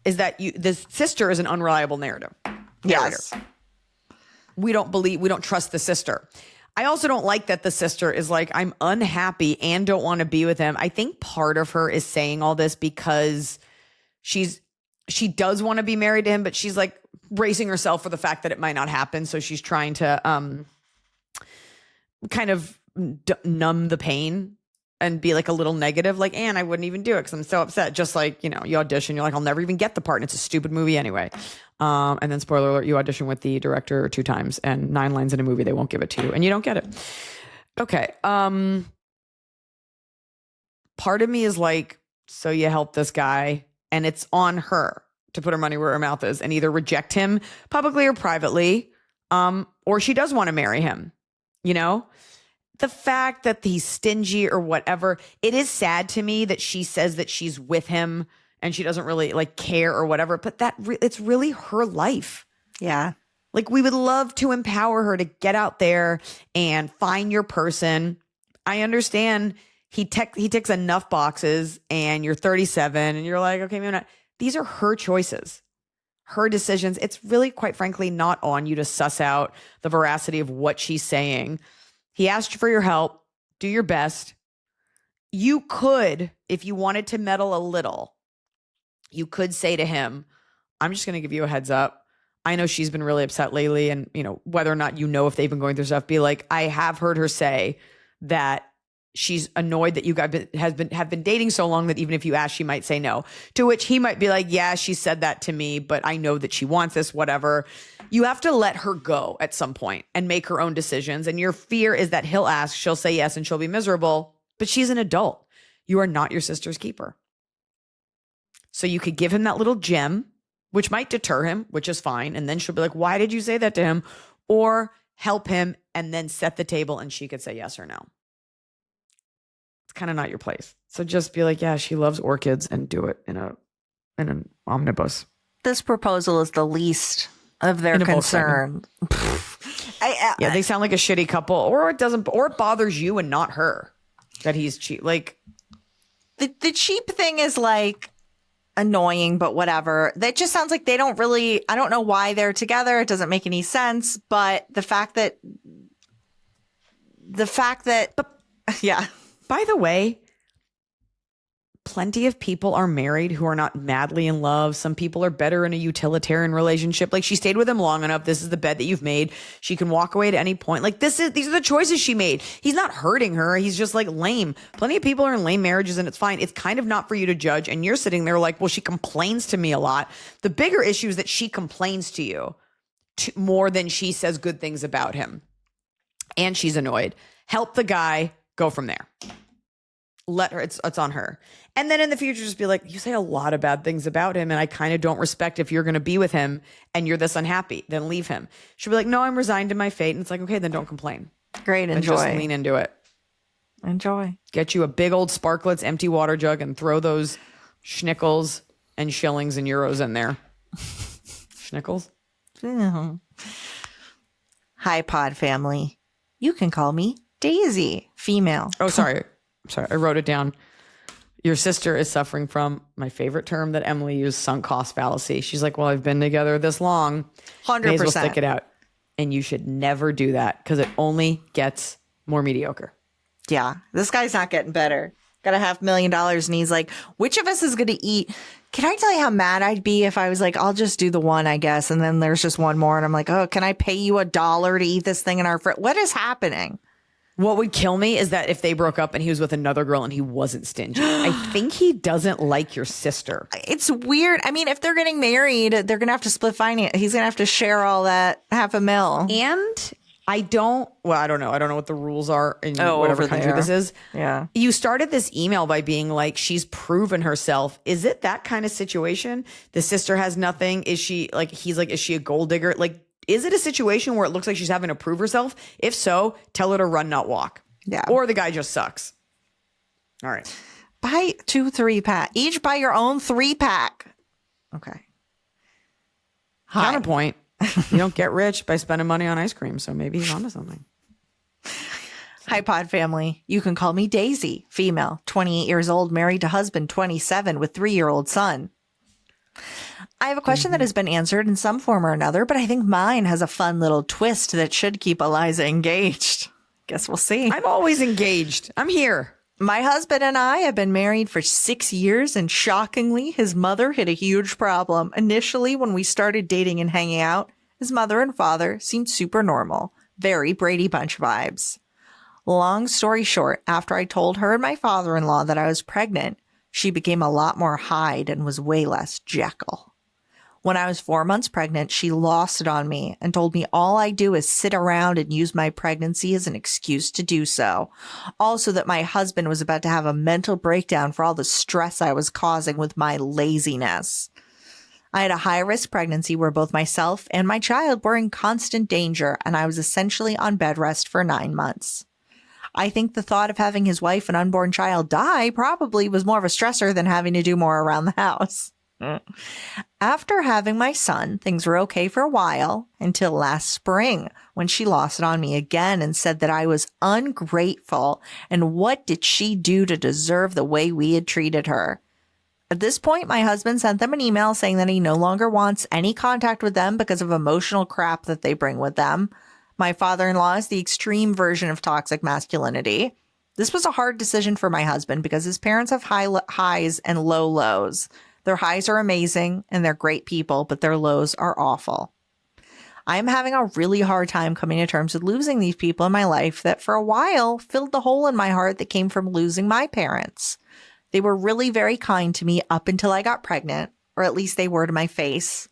is that the sister is an unreliable narrative. Yes. We don't trust the sister. I also don't like that the sister is like, I'm unhappy and don't want to be with him. I think part of her is saying all this because she does want to be married to him, but she's like bracing herself for the fact that it might not happen. So she's trying to kind of numb the pain and be like a little negative, like, and I wouldn't even do it because I'm so upset. Just like, you know, you audition, you're like, I'll never even get the part, and it's a stupid movie anyway. And then spoiler alert, you audition with the director 2 times, and 9 lines in a movie, they won't give it to you, and you don't get it. Okay. Part of me is like, so you help this guy, and it's on her to put her money where her mouth is and either reject him publicly or privately, or she does want to marry him, you know? The fact that he's stingy or whatever, it is sad to me that she says that she's with him and she doesn't really like care or whatever, but it's really her life. Yeah. Like, we would love to empower her to get out there and find your person. I understand he ticks enough boxes and you're 37 and you're like, okay, maybe not. These are her choices, her decisions. It's really, quite frankly, not on you to suss out the veracity of what she's saying. He asked you for your help. Do your best. You could, if you wanted to meddle a little, you could say to him, I'm just going to give you a heads up. I know she's been really upset lately, and you know, whether or not you know if they've been going through stuff, be like, I have heard her say that she's annoyed that you guys have been dating so long that even if you ask, she might say no. To which he might be like, yeah, she said that to me, but I know that she wants this, whatever. You have to let her go at some point and make her own decisions. And your fear is that he'll ask, she'll say yes, and she'll be miserable. But she's an adult. You are not your sister's keeper. So you could give him that little gem, which might deter him, which is fine. And then she'll be like, why did you say that to him? Or help him and then set the table and she could say yes or no. It's kind of not your place. So just be like, yeah, she loves orchids, and do it in an omnibus. This proposal is the least of their concern. Yeah, they sound like a shitty couple, or it bothers you and not her that he's cheap. Like the cheap thing is like annoying, but whatever. That just sounds like they don't really, I don't know why they're together. It doesn't make any sense. But the fact that, yeah. By the way, plenty of people are married who are not madly in love. Some people are better in a utilitarian relationship. Like, she stayed with him long enough. This is the bed that you've made. She can walk away at any point. Like, these are the choices she made. He's not hurting her. He's just like lame. Plenty of people are in lame marriages and it's fine. It's kind of not for you to judge. And you're sitting there like, well, she complains to me a lot. The bigger issue is that she complains to you more than she says good things about him. And she's annoyed. Help the guy. Go from there. Let her, it's on her. And then in the future, just be like, you say a lot of bad things about him, and I kind of don't respect if you're going to be with him and you're this unhappy, then leave him. She'll be like, no, I'm resigned to my fate. And it's like, okay, then don't complain. Great, enjoy. And just lean into it. Enjoy. Get you a big old Sparklets empty water jug and throw those schnickels and shillings and euros in there. Schnickels? Yeah. Hi, Pod family. You can call me Daisy, female. Oh, sorry. I wrote it down. Your sister is suffering from my favorite term that Emily used, sunk cost fallacy. She's like, well, I've been together this long. 100%. May as well stick it out. And you should never do that because it only gets more mediocre. Yeah. This guy's not getting better. Got $500,000 and he's like, which of us is going to eat? Can I tell you how mad I'd be if I was like, I'll just do the one, I guess. And then there's just one more. And I'm like, oh, can I pay you $1 to eat this thing in our fridge? What is happening? What would kill me is that if they broke up and he was with another girl and he wasn't stingy. I think he doesn't like your sister. It's weird. I mean, if they're getting married, they're going to have to split finance. He's going to have to share all that $500,000. And I don't know. I don't know what the rules are in whatever country this is. Yeah. You started this email by being like, she's proven herself. Is it that kind of situation? The sister has nothing. Is she like, he's like, is she a gold digger? Like, is it a situation where it looks like she's having to prove herself? If so, tell her to run, not walk. Yeah. Or the guy just sucks. All right. Buy 2 3-pack. Each buy your own 3-pack. Okay. Counterpoint. You don't get rich by spending money on ice cream. So maybe he's onto something. Hi, Pod family. You can call me Daisy, female, 28 years old, married to husband, 27, with 3-year-old son. I have a question that has been answered in some form or another, but I think mine has a fun little twist that should keep Iliza engaged. Guess we'll see. I'm always engaged. I'm here. My husband and I have been married for 6 years, and shockingly, his mother hit a huge problem. Initially, when we started dating and hanging out, his mother and father seemed super normal. Very Brady Bunch vibes. Long story short, after I told her and my father-in-law that I was pregnant, she became a lot more Hyde and was way less Jekyll. When I was 4 months pregnant, she lost it on me and told me all I do is sit around and use my pregnancy as an excuse to do so. Also, that my husband was about to have a mental breakdown for all the stress I was causing with my laziness. I had a high-risk pregnancy where both myself and my child were in constant danger, and I was essentially on bed rest for 9 months. I think the thought of having his wife and unborn child die probably was more of a stressor than having to do more around the house. After having my son, things were okay for a while until last spring when she lost it on me again and said that I was ungrateful and what did she do to deserve the way we had treated her. At this point, my husband sent them an email saying that he no longer wants any contact with them because of emotional crap that they bring with them. My father-in-law is the extreme version of toxic masculinity. This was a hard decision for my husband because his parents have high highs and low lows. Their highs are amazing and they're great people, but their lows are awful. I am having a really hard time coming to terms with losing these people in my life that for a while filled the hole in my heart that came from losing my parents. They were really very kind to me up until I got pregnant, or at least they were to my face.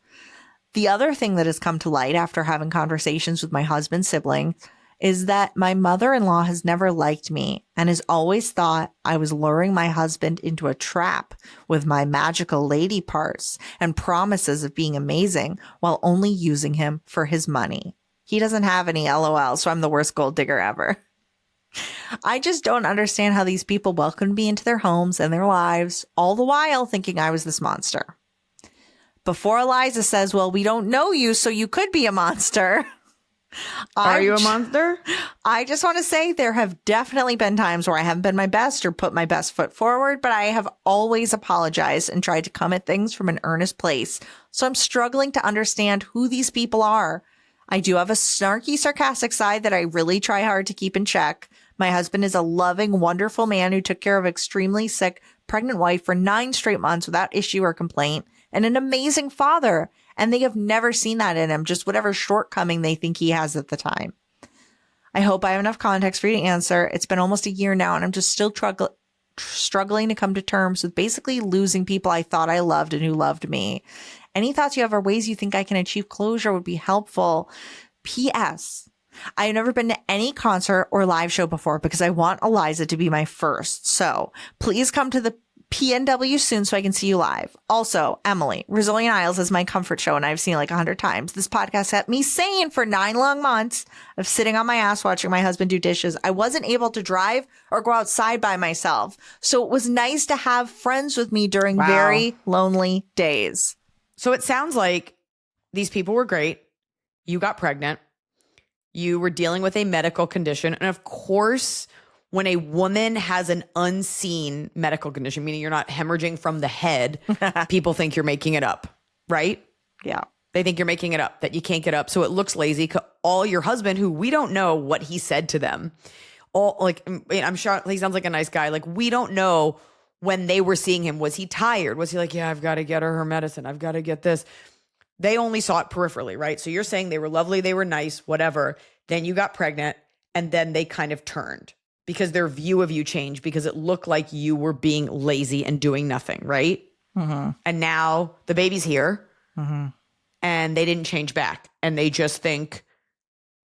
The other thing that has come to light after having conversations with my husband's sibling is that my mother-in-law has never liked me and has always thought I was luring my husband into a trap with my magical lady parts and promises of being amazing while only using him for his money. He doesn't have any LOL, so I'm the worst gold digger ever. I just don't understand how these people welcomed me into their homes and their lives, all the while thinking I was this monster. Before Iliza says, well, we don't know you, so you could be a monster. Are you a monster? I just want to say there have definitely been times where I haven't been my best or put my best foot forward, but I have always apologized and tried to come at things from an earnest place. So I'm struggling to understand who these people are. I do have a snarky, sarcastic side that I really try hard to keep in check. My husband is a loving, wonderful man who took care of an extremely sick, pregnant wife for 9 straight months without issue or complaint, and an amazing father. And they have never seen that in him, just whatever shortcoming they think he has at the time. I hope I have enough context for you to answer. It's been almost a year now, and I'm just still struggling to come to terms with basically losing people I thought I loved and who loved me. Any thoughts you have or ways you think I can achieve closure would be helpful. P.S. I have never been to any concert or live show before because I want Iliza to be my first. So please come to the PNW soon so I can see you live. Also, Emily, Rizzoli Isles is my comfort show and I've seen it like 100 times. This podcast kept me sane for 9 long months of sitting on my ass watching my husband do dishes. I wasn't able to drive or go outside by myself. So it was nice to have friends with me during very lonely days. So it sounds like these people were great. You got pregnant. You were dealing with a medical condition. And of course, when a woman has an unseen medical condition, meaning you're not hemorrhaging from the head, people think you're making it up, right? Yeah. They think you're making it up, that you can't get up. So it looks lazy. All your husband, who we don't know what he said to them, I'm sure he sounds like a nice guy. Like, we don't know when they were seeing him. Was he tired? Was he like, yeah, I've got to get her medicine. I've got to get this. They only saw it peripherally, right? So you're saying they were lovely, they were nice, whatever. Then you got pregnant, and then they kind of turned because their view of you changed because it looked like you were being lazy and doing nothing, right? Mm-hmm. And now the baby's here, mm-hmm. and they didn't change back. And they just think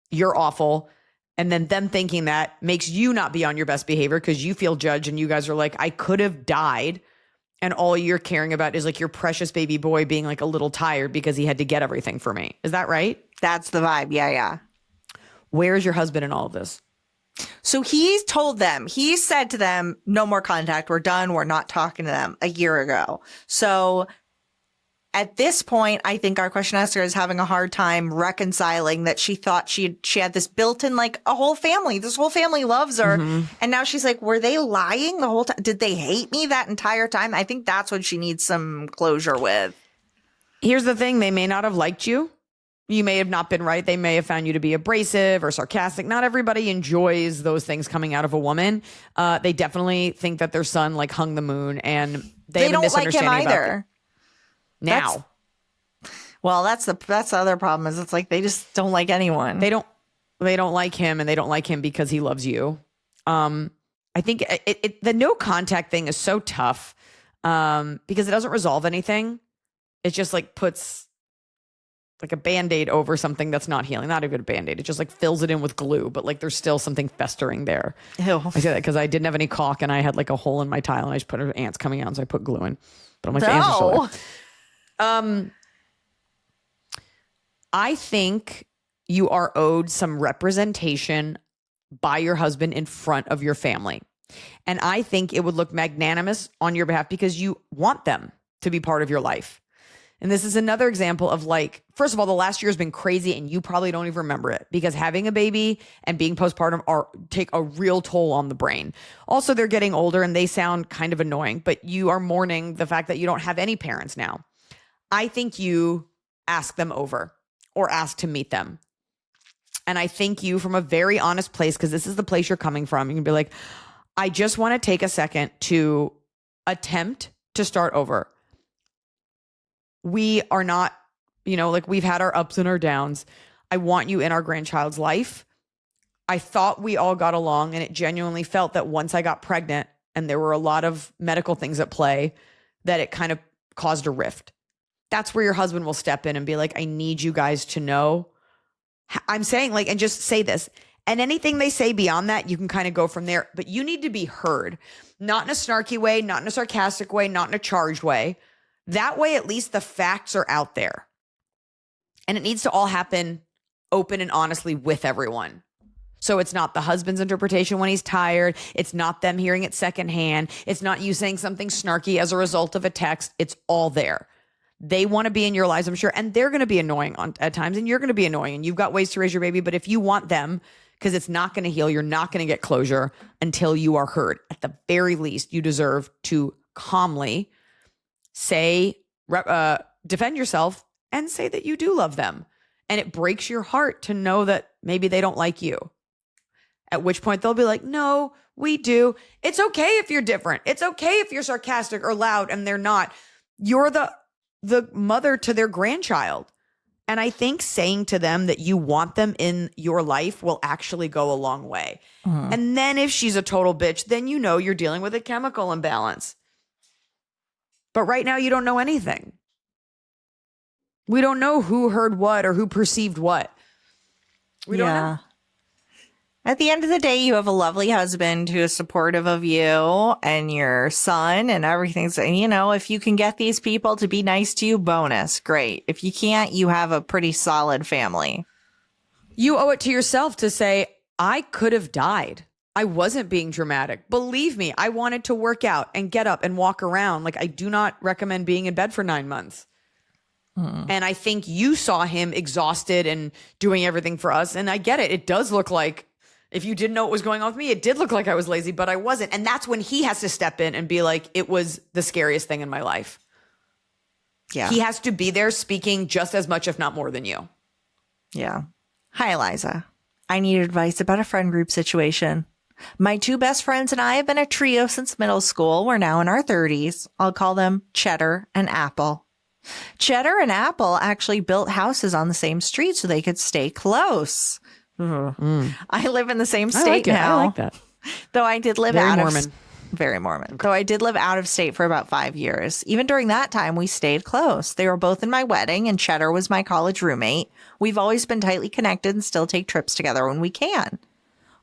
you're awful. And then them thinking that makes you not be on your best behavior because you feel judged, and you guys are like, I could have died. And all you're caring about is like your precious baby boy being like a little tired because he had to get everything for me. Is that right? That's the vibe. Yeah. Where's your husband in all of this? So he said to them, no more contact. We're done. We're not talking to them a year ago. So at this point, I think our question asker is having a hard time reconciling that she thought she had this built in, like, a whole family. This whole family loves her. Mm-hmm. And now she's like, were they lying the whole time? Did they hate me that entire time? I think that's what she needs some closure with. Here's the thing. They may not have liked you. You may have not been right. They may have found you to be abrasive or sarcastic. Not everybody enjoys those things coming out of a woman. They definitely think that their son like hung the moon, and they have a misunderstanding like him either. Now. That's the other problem is it's like they just don't like anyone. They don't like him, and they don't like him because he loves you. I think the no contact thing is so tough because it doesn't resolve anything. It just like puts like a Band-Aid over something that's not healing. Not even a Band-Aid. It just like fills it in with glue, but like there's still something festering there. Ew. I say that because I didn't have any caulk and I had like a hole in my tile and I just put ants coming out, so I put glue in. But I'm like, the ants are still there. I think you are owed some representation by your husband in front of your family. And I think it would look magnanimous on your behalf because you want them to be part of your life. And this is another example of like, first of all, the last year has been crazy and you probably don't even remember it because having a baby and being postpartum take a real toll on the brain. Also, they're getting older and they sound kind of annoying, but you are mourning the fact that you don't have any parents now. I think you ask them over or ask to meet them. And I think you, from a very honest place, because this is the place you're coming from, you can be like, I just want to take a second to attempt to start over. We are not, like we've had our ups and our downs. I want you in our grandchild's life. I thought we all got along, and it genuinely felt that once I got pregnant and there were a lot of medical things at play, that it kind of caused a rift. That's where your husband will step in and be like, I need you guys to know. I'm saying like, and just say this. And anything they say beyond that, you can kind of go from there. But you need to be heard, not in a snarky way, not in a sarcastic way, not in a charged way. That way, at least the facts are out there. And it needs to all happen open and honestly with everyone. So it's not the husband's interpretation when he's tired. It's not them hearing it secondhand. It's not you saying something snarky as a result of a text. It's all there. They want to be in your lives, I'm sure. And they're going to be annoying at times. And you're going to be annoying. And you've got ways to raise your baby. But if you want them, because it's not going to heal, you're not going to get closure until you are heard. At the very least, you deserve to calmly say, defend yourself and say that you do love them. And it breaks your heart to know that maybe they don't like you. At which point they'll be like, no, we do. It's okay if you're different. It's okay if you're sarcastic or loud and they're not. You're the mother to their grandchild. And I think saying to them that you want them in your life will actually go a long way. Mm-hmm. And then if she's a total bitch, then you're dealing with a chemical imbalance. But right now, you don't know anything. We don't know who heard what or who perceived what. We don't know. At the end of the day, you have a lovely husband who is supportive of you and your son and everything. So, if you can get these people to be nice to you, bonus. Great. If you can't, you have a pretty solid family. You owe it to yourself to say, I could have died. I wasn't being dramatic. Believe me, I wanted to work out and get up and walk around. Like, I do not recommend being in bed for 9 months. And I think you saw him exhausted and doing everything for us. And I get it. It does look like, if you didn't know what was going on with me, it did look like I was lazy, but I wasn't. And that's when he has to step in and be like, it was the scariest thing in my life. Yeah. He has to be there speaking just as much, if not more than you. Yeah. Hi, Iliza. I need advice about a friend group situation. My 2 best friends and I have been a trio since middle school. We're now in our 30s. I'll call them Cheddar and Apple. Cheddar and Apple actually built houses on the same street so they could stay close. I live in the same state now. I like that. Though I did live Very out Mormon. Very Mormon. Okay. Though I did live out of state for about 5 years. Even during that time, we stayed close. They were both in my wedding, and Cheddar was my college roommate. We've always been tightly connected and still take trips together when we can.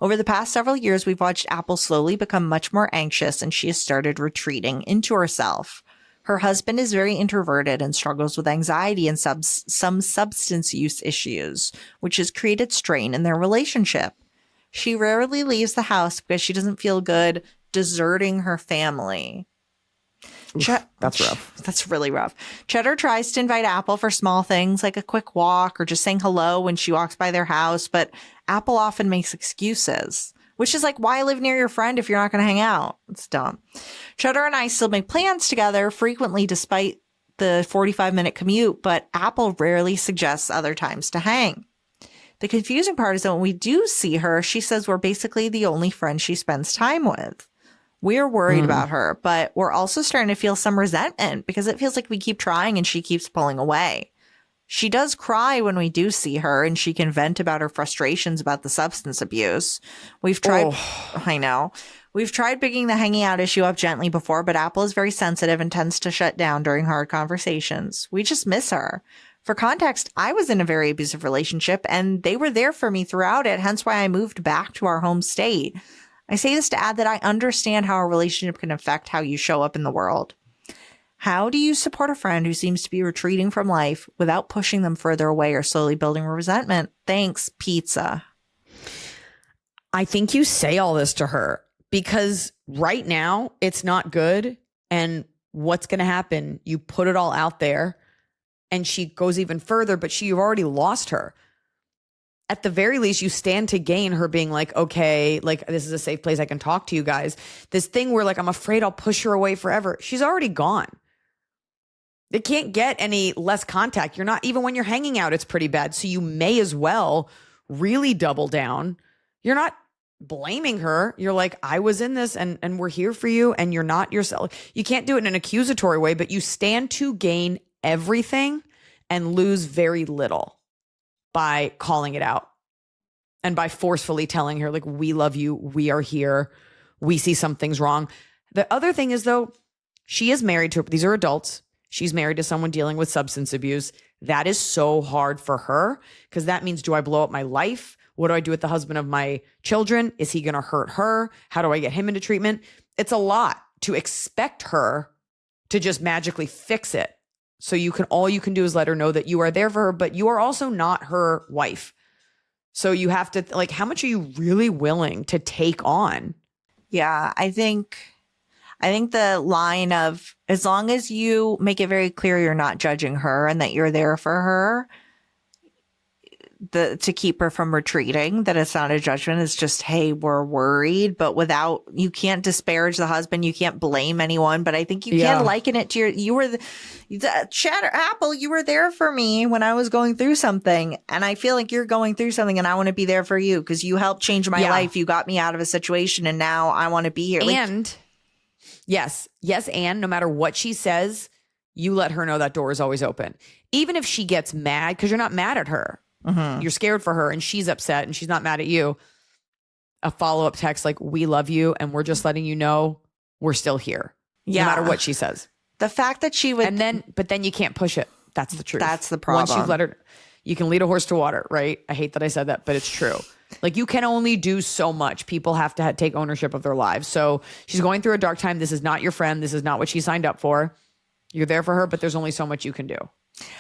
Over the past several years, we've watched Apple slowly become much more anxious, and she has started retreating into herself. Her husband is very introverted and struggles with anxiety and some substance use issues, which has created strain in their relationship. She rarely leaves the house because she doesn't feel good deserting her family. That's rough. That's really rough. Cheddar tries to invite Apple for small things like a quick walk or just saying hello when she walks by their house, but Apple often makes excuses. Which is like, why live near your friend if you're not going to hang out? It's dumb. Cheddar and I still make plans together frequently despite the 45-minute commute, but Apple rarely suggests other times to hang. The confusing part is that when we do see her, she says we're basically the only friends she spends time with. We're worried about her, but we're also starting to feel some resentment because it feels like we keep trying and she keeps pulling away. She does cry when we do see her, and she can vent about her frustrations about the substance abuse. We've tried, I know. We've tried picking the hanging out issue up gently before, but Apple is very sensitive and tends to shut down during hard conversations. We just miss her. For context, I was in a very abusive relationship, and they were there for me throughout it, hence why I moved back to our home state. I say this to add that I understand how a relationship can affect how you show up in the world. How do you support a friend who seems to be retreating from life without pushing them further away or slowly building resentment? Thanks, pizza. I think you say all this to her because right now it's not good. And what's going to happen? You put it all out there and she goes even further, but you've already lost her. At the very least, you stand to gain her being like, okay, like this is a safe place I can talk to you guys. This thing where like, I'm afraid I'll push her away forever. She's already gone. It can't get any less contact. You're not, even when you're hanging out, it's pretty bad. So you may as well really double down. You're not blaming her. You're like, I was in this and we're here for you and you're not yourself. You can't do it in an accusatory way, but you stand to gain everything and lose very little by calling it out and by forcefully telling her, like, we love you. We are here. We see something's wrong. The other thing is, though, she is married to, these are adults. She's married to someone dealing with substance abuse. That is so hard for her because that means, do I blow up my life? What do I do with the husband of my children? Is he going to hurt her? How do I get him into treatment? It's a lot to expect her to just magically fix it. So all you can do is let her know that you are there for her, but you are also not her wife. So you have to, like, how much are you really willing to take on? Yeah, I think the line of, as long as you make it very clear you're not judging her and that you're there for her, to keep her from retreating, that it's not a judgment. It's just, hey, we're worried, but you can't disparage the husband. You can't blame anyone, but I think you can liken it to you were the Chatter Apple. You were there for me when I was going through something. And I feel like you're going through something and I want to be there for you because you helped change my life. You got me out of a situation and now I want to be here. And yes. And no matter what she says, you let her know that door is always open. Even if she gets mad, because you're not mad at her. Mm-hmm. You're scared for her and she's upset and she's not mad at you. A follow-up text like, we love you and we're just letting you know we're still here. No matter what she says. The fact that she would. But then you can't push it. That's the truth. That's the problem. Once you've let her, you can lead a horse to water, right? I hate that I said that, but it's true. Like, you can only do so much. People have to take ownership of their lives. So she's going through a dark time. This is not your friend. This is not what she signed up for. You're there for her, but there's only so much you can do.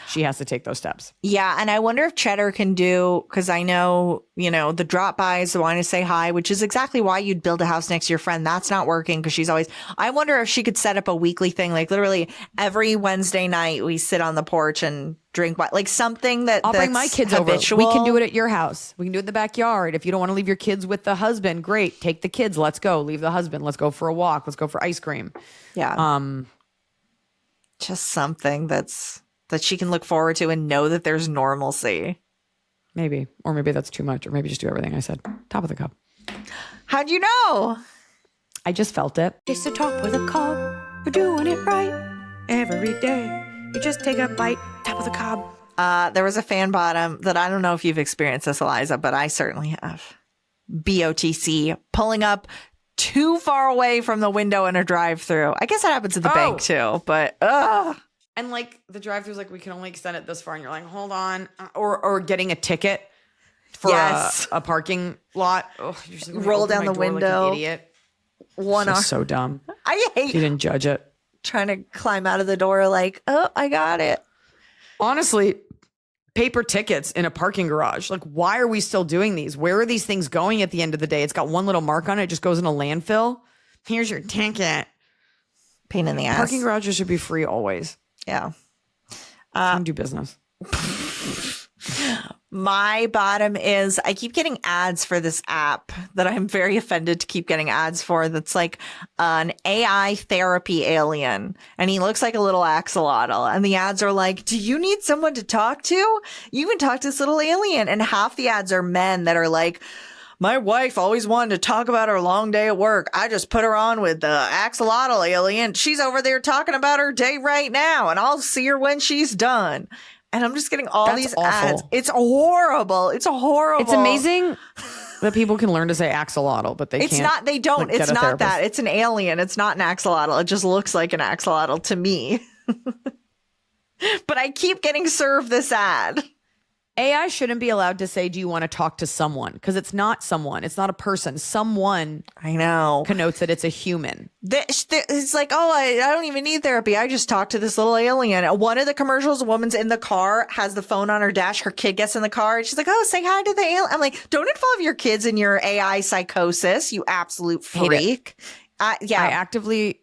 She has to take those steps. Yeah. And I wonder if Cheddar can do, because I know, the drop-bys, the wanting to say hi, which is exactly why you'd build a house next to your friend. That's not working because she's always, I wonder if she could set up a weekly thing. Like literally every Wednesday night we sit on the porch and drink, like something I'll bring my kids habitual. Over. We can do it at your house. We can do it in the backyard. If you don't want to leave your kids with the husband, great. Take the kids. Let's go. Leave the husband. Let's go for a walk. Let's go for ice cream. Yeah. Just something that she can look forward to and know that there's normalcy. Maybe. Or maybe that's too much. Or maybe just do everything I said. Top of the cup. How'd you know? I just felt it. It's the top of the cob. We're doing it right every day. You just take a bite. Top of the cob. There was a fan bottom that I don't know if you've experienced this, Iliza, but I certainly have. BOTC pulling up too far away from the window in a drive-through. I guess that happens at the bank too, but And like the drive-thru's like, we can only extend it this far. And you're like, hold on. Or getting a ticket for a parking lot. Oh, you're just roll down the window. Like an idiot. So dumb. I hate. She didn't judge it. Trying to climb out of the door like, oh, I got it. Honestly, paper tickets in a parking garage. Like, why are we still doing these? Where are these things going at the end of the day? It's got one little mark on it. It just goes in a landfill. Here's your ticket. Pain in the ass. Parking garages should be free always. Yeah. Do business. My bottom is I keep getting ads for this app that I'm very offended to keep getting ads for. That's like an AI therapy alien. And he looks like a little axolotl. And the ads are like, do you need someone to talk to? You can talk to this little alien. And half the ads are men that are like, my wife always wanted to talk about her long day at work. I just put her on with the axolotl alien. She's over there talking about her day right now, and I'll see her when she's done. And I'm just getting all That's these awful. ads. It's horrible. It's horrible. It's amazing that people can learn to say axolotl, but It's can't. not, they don't. Like, It's get a not therapist. that. It's an alien. It's not an axolotl. It just looks like an axolotl to me. But I keep getting served this ad. AI shouldn't be allowed to say, do you want to talk to someone? Because it's not someone. It's not a person. Someone I know. connotes that it's a human. It's like, oh, I don't even need therapy. I just talked to this little alien. One of the commercials, a woman's in the car, has the phone on her dash. Her kid gets in the car and she's like, oh, say hi to the alien. I'm like, don't involve your kids in your AI psychosis, you absolute freak. Yeah. I actively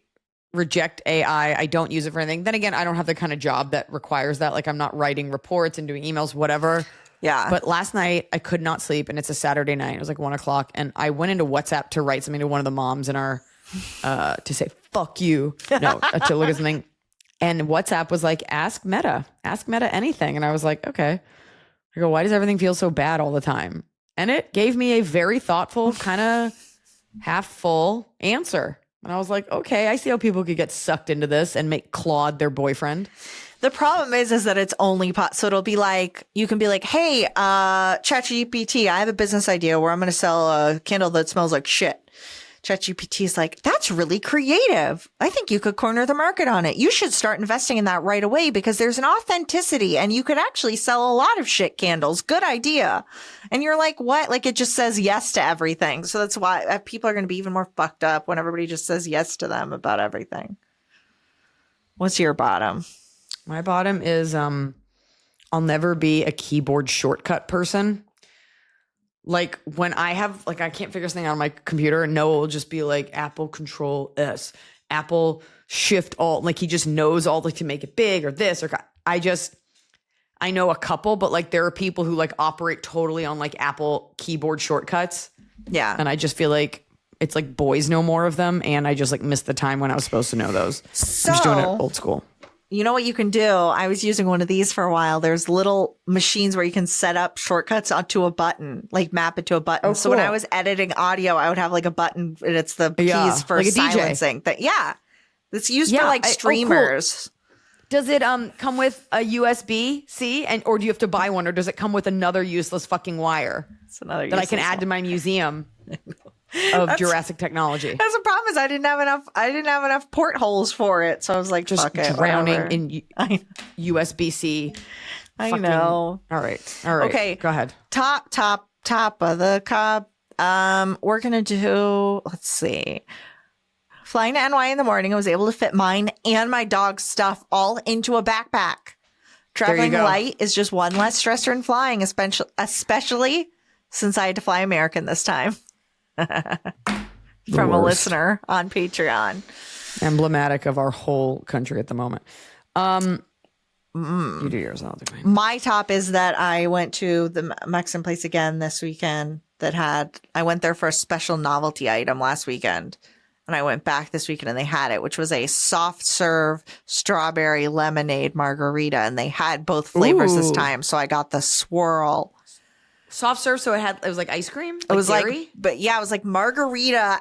reject AI. I don't use it for anything. Then again, I don't have the kind of job that requires that. Like, I'm not writing reports and doing emails, whatever. Yeah. But last night I could not sleep, and it's a Saturday night. It was like 1:00, and I went into WhatsApp to write something to one of the moms in our to say fuck you. No, to look at something. And WhatsApp was like, ask Meta anything. And I was like, okay. I go, why does everything feel so bad all the time? And it gave me a very thoughtful, kind of half full answer. And I was like, okay, I see how people could get sucked into this and make Claude their boyfriend. The problem is that it's only so it'll be like, you can be like, hey, ChatGPT, I have a business idea where I'm going to sell a candle that smells like shit. ChatGPT is like, that's really creative. I think you could corner the market on it. You should start investing in that right away because there's an authenticity and you could actually sell a lot of shit candles. Good idea. And you're like, what? Like, it just says yes to everything. So that's why people are going to be even more fucked up when everybody just says yes to them about everything. What's your bottom? My bottom is I'll never be a keyboard shortcut person. Like, when I have, like, I can't figure something out on my computer, and Noah will just be like, Apple Control S, Apple Shift Alt. Like, he just knows all, like, to make it big or this or I know a couple, but like, there are people who like operate totally on like Apple keyboard shortcuts. Yeah. And I just feel like it's like boys know more of them. And I just like missed the time when I was supposed to know those. So, I'm just doing it old school. You know what you can do? I was using one of these for a while. There's little machines where you can set up shortcuts onto a button, like map it to a button. Oh, So when cool. I was editing audio, I would have like a button and it's the Yeah, keys for like a DJ. silencing. It's used Yeah, for like cool. streamers. Does it come with a USB-C or do you have to buy one, or does it come with another useless fucking wire It's another that I can useless add to my museum of Jurassic technology? That's the problem is I didn't have enough portholes for it. So I was like, Just fuck it, drowning whatever. in USB-C. I fucking- know. All right. Okay. Go ahead. Top of the cob. We're gonna do, let's see. Flying to NY in the morning, I was able to fit mine and my dog's stuff all into a backpack. Traveling go. light is just one less stressor in flying, especially since I had to fly American this time. From a worst. listener on Patreon. Emblematic of our whole country at the moment. You do yours, I'll do mine. My top is that I went to the Mexican place again this weekend I went there for a special novelty item last weekend. And I went back this weekend and they had it, which was a soft serve strawberry lemonade margarita. And they had both flavors this Ooh. time. So I got the swirl. Soft serve, so it was like ice cream? It was dairy? like, but yeah, it was like margarita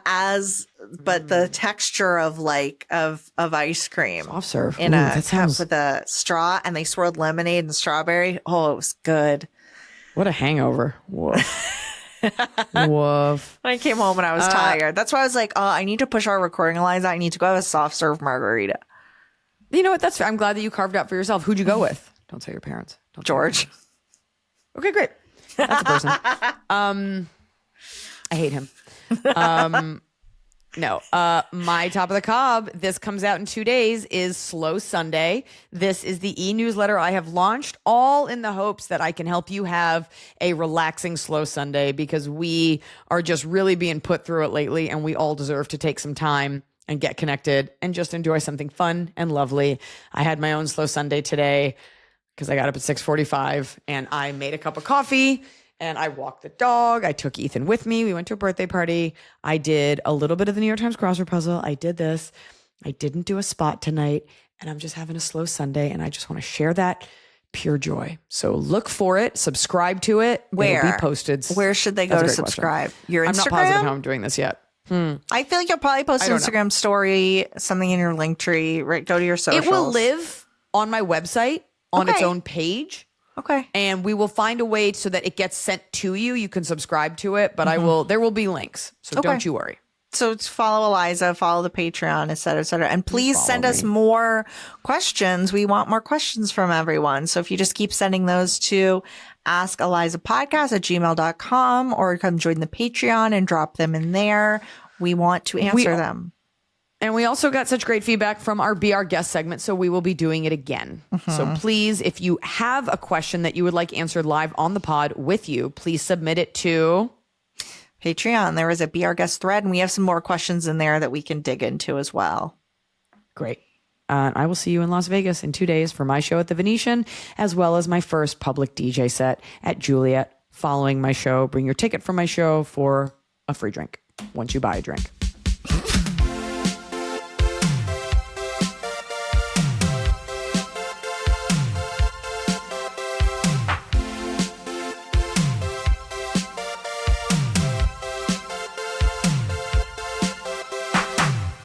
but the texture of ice cream. Soft serve. In Ooh, a that cup sounds... with a straw, and they swirled lemonade and strawberry. Oh, it was good. What a hangover. Woof. Woof. I came home and I was tired. That's why I was like, oh, I need to push our recording, Iliza. I need to go have a soft serve margarita. You know what? That's fair. I'm glad that you carved out for yourself. Who'd you go with? Don't say your parents. Don't say your George. parents. Okay, great. That's a person. I hate him. No, my top of the cob, this comes out in 2 days, is Slow Sunday. This is the e-newsletter I have launched, all in the hopes that I can help you have a relaxing Slow Sunday, because we are just really being put through it lately, and we all deserve to take some time and get connected and just enjoy something fun and lovely. I had my own Slow Sunday today because I got up at 6:45 and I made a cup of coffee. And I walked the dog. I took Ethan with me. We went to a birthday party. I did a little bit of the New York Times crossword puzzle. I did this. I didn't do a spot tonight. And I'm just having a slow Sunday. And I just want to share that pure joy. So look for it. Subscribe to it. Where? It'll be posted. Where should they go That's to a great subscribe? Your Instagram? I'm not positive how I'm doing this yet. I feel like you'll probably post an don't know. Instagram story, something in your link tree, right? Go to your socials. It will live on my website on its Okay. own page. Okay. And we will find a way so that it gets sent to you. You can subscribe to it, but there will be links. So don't you worry. So it's follow Iliza, follow the Patreon, et cetera, et cetera. And please send us me. more questions. We want more questions from everyone. So if you just keep sending those to askelizapodcast@gmail.com or come join the Patreon and drop them in there, we want to answer them. And we also got such great feedback from our Be Our Guest segment, so we will be doing it again. So please, if you have a question that you would like answered live on the pod with you, please submit it to Patreon. There is a Be Our Guest thread, and we have some more questions in there that we can dig into as well. Great. I will see you in Las Vegas in 2 days for my show at the Venetian, as well as my first public DJ set at Juliet. Following my show, bring your ticket for my show for a free drink once you buy a drink.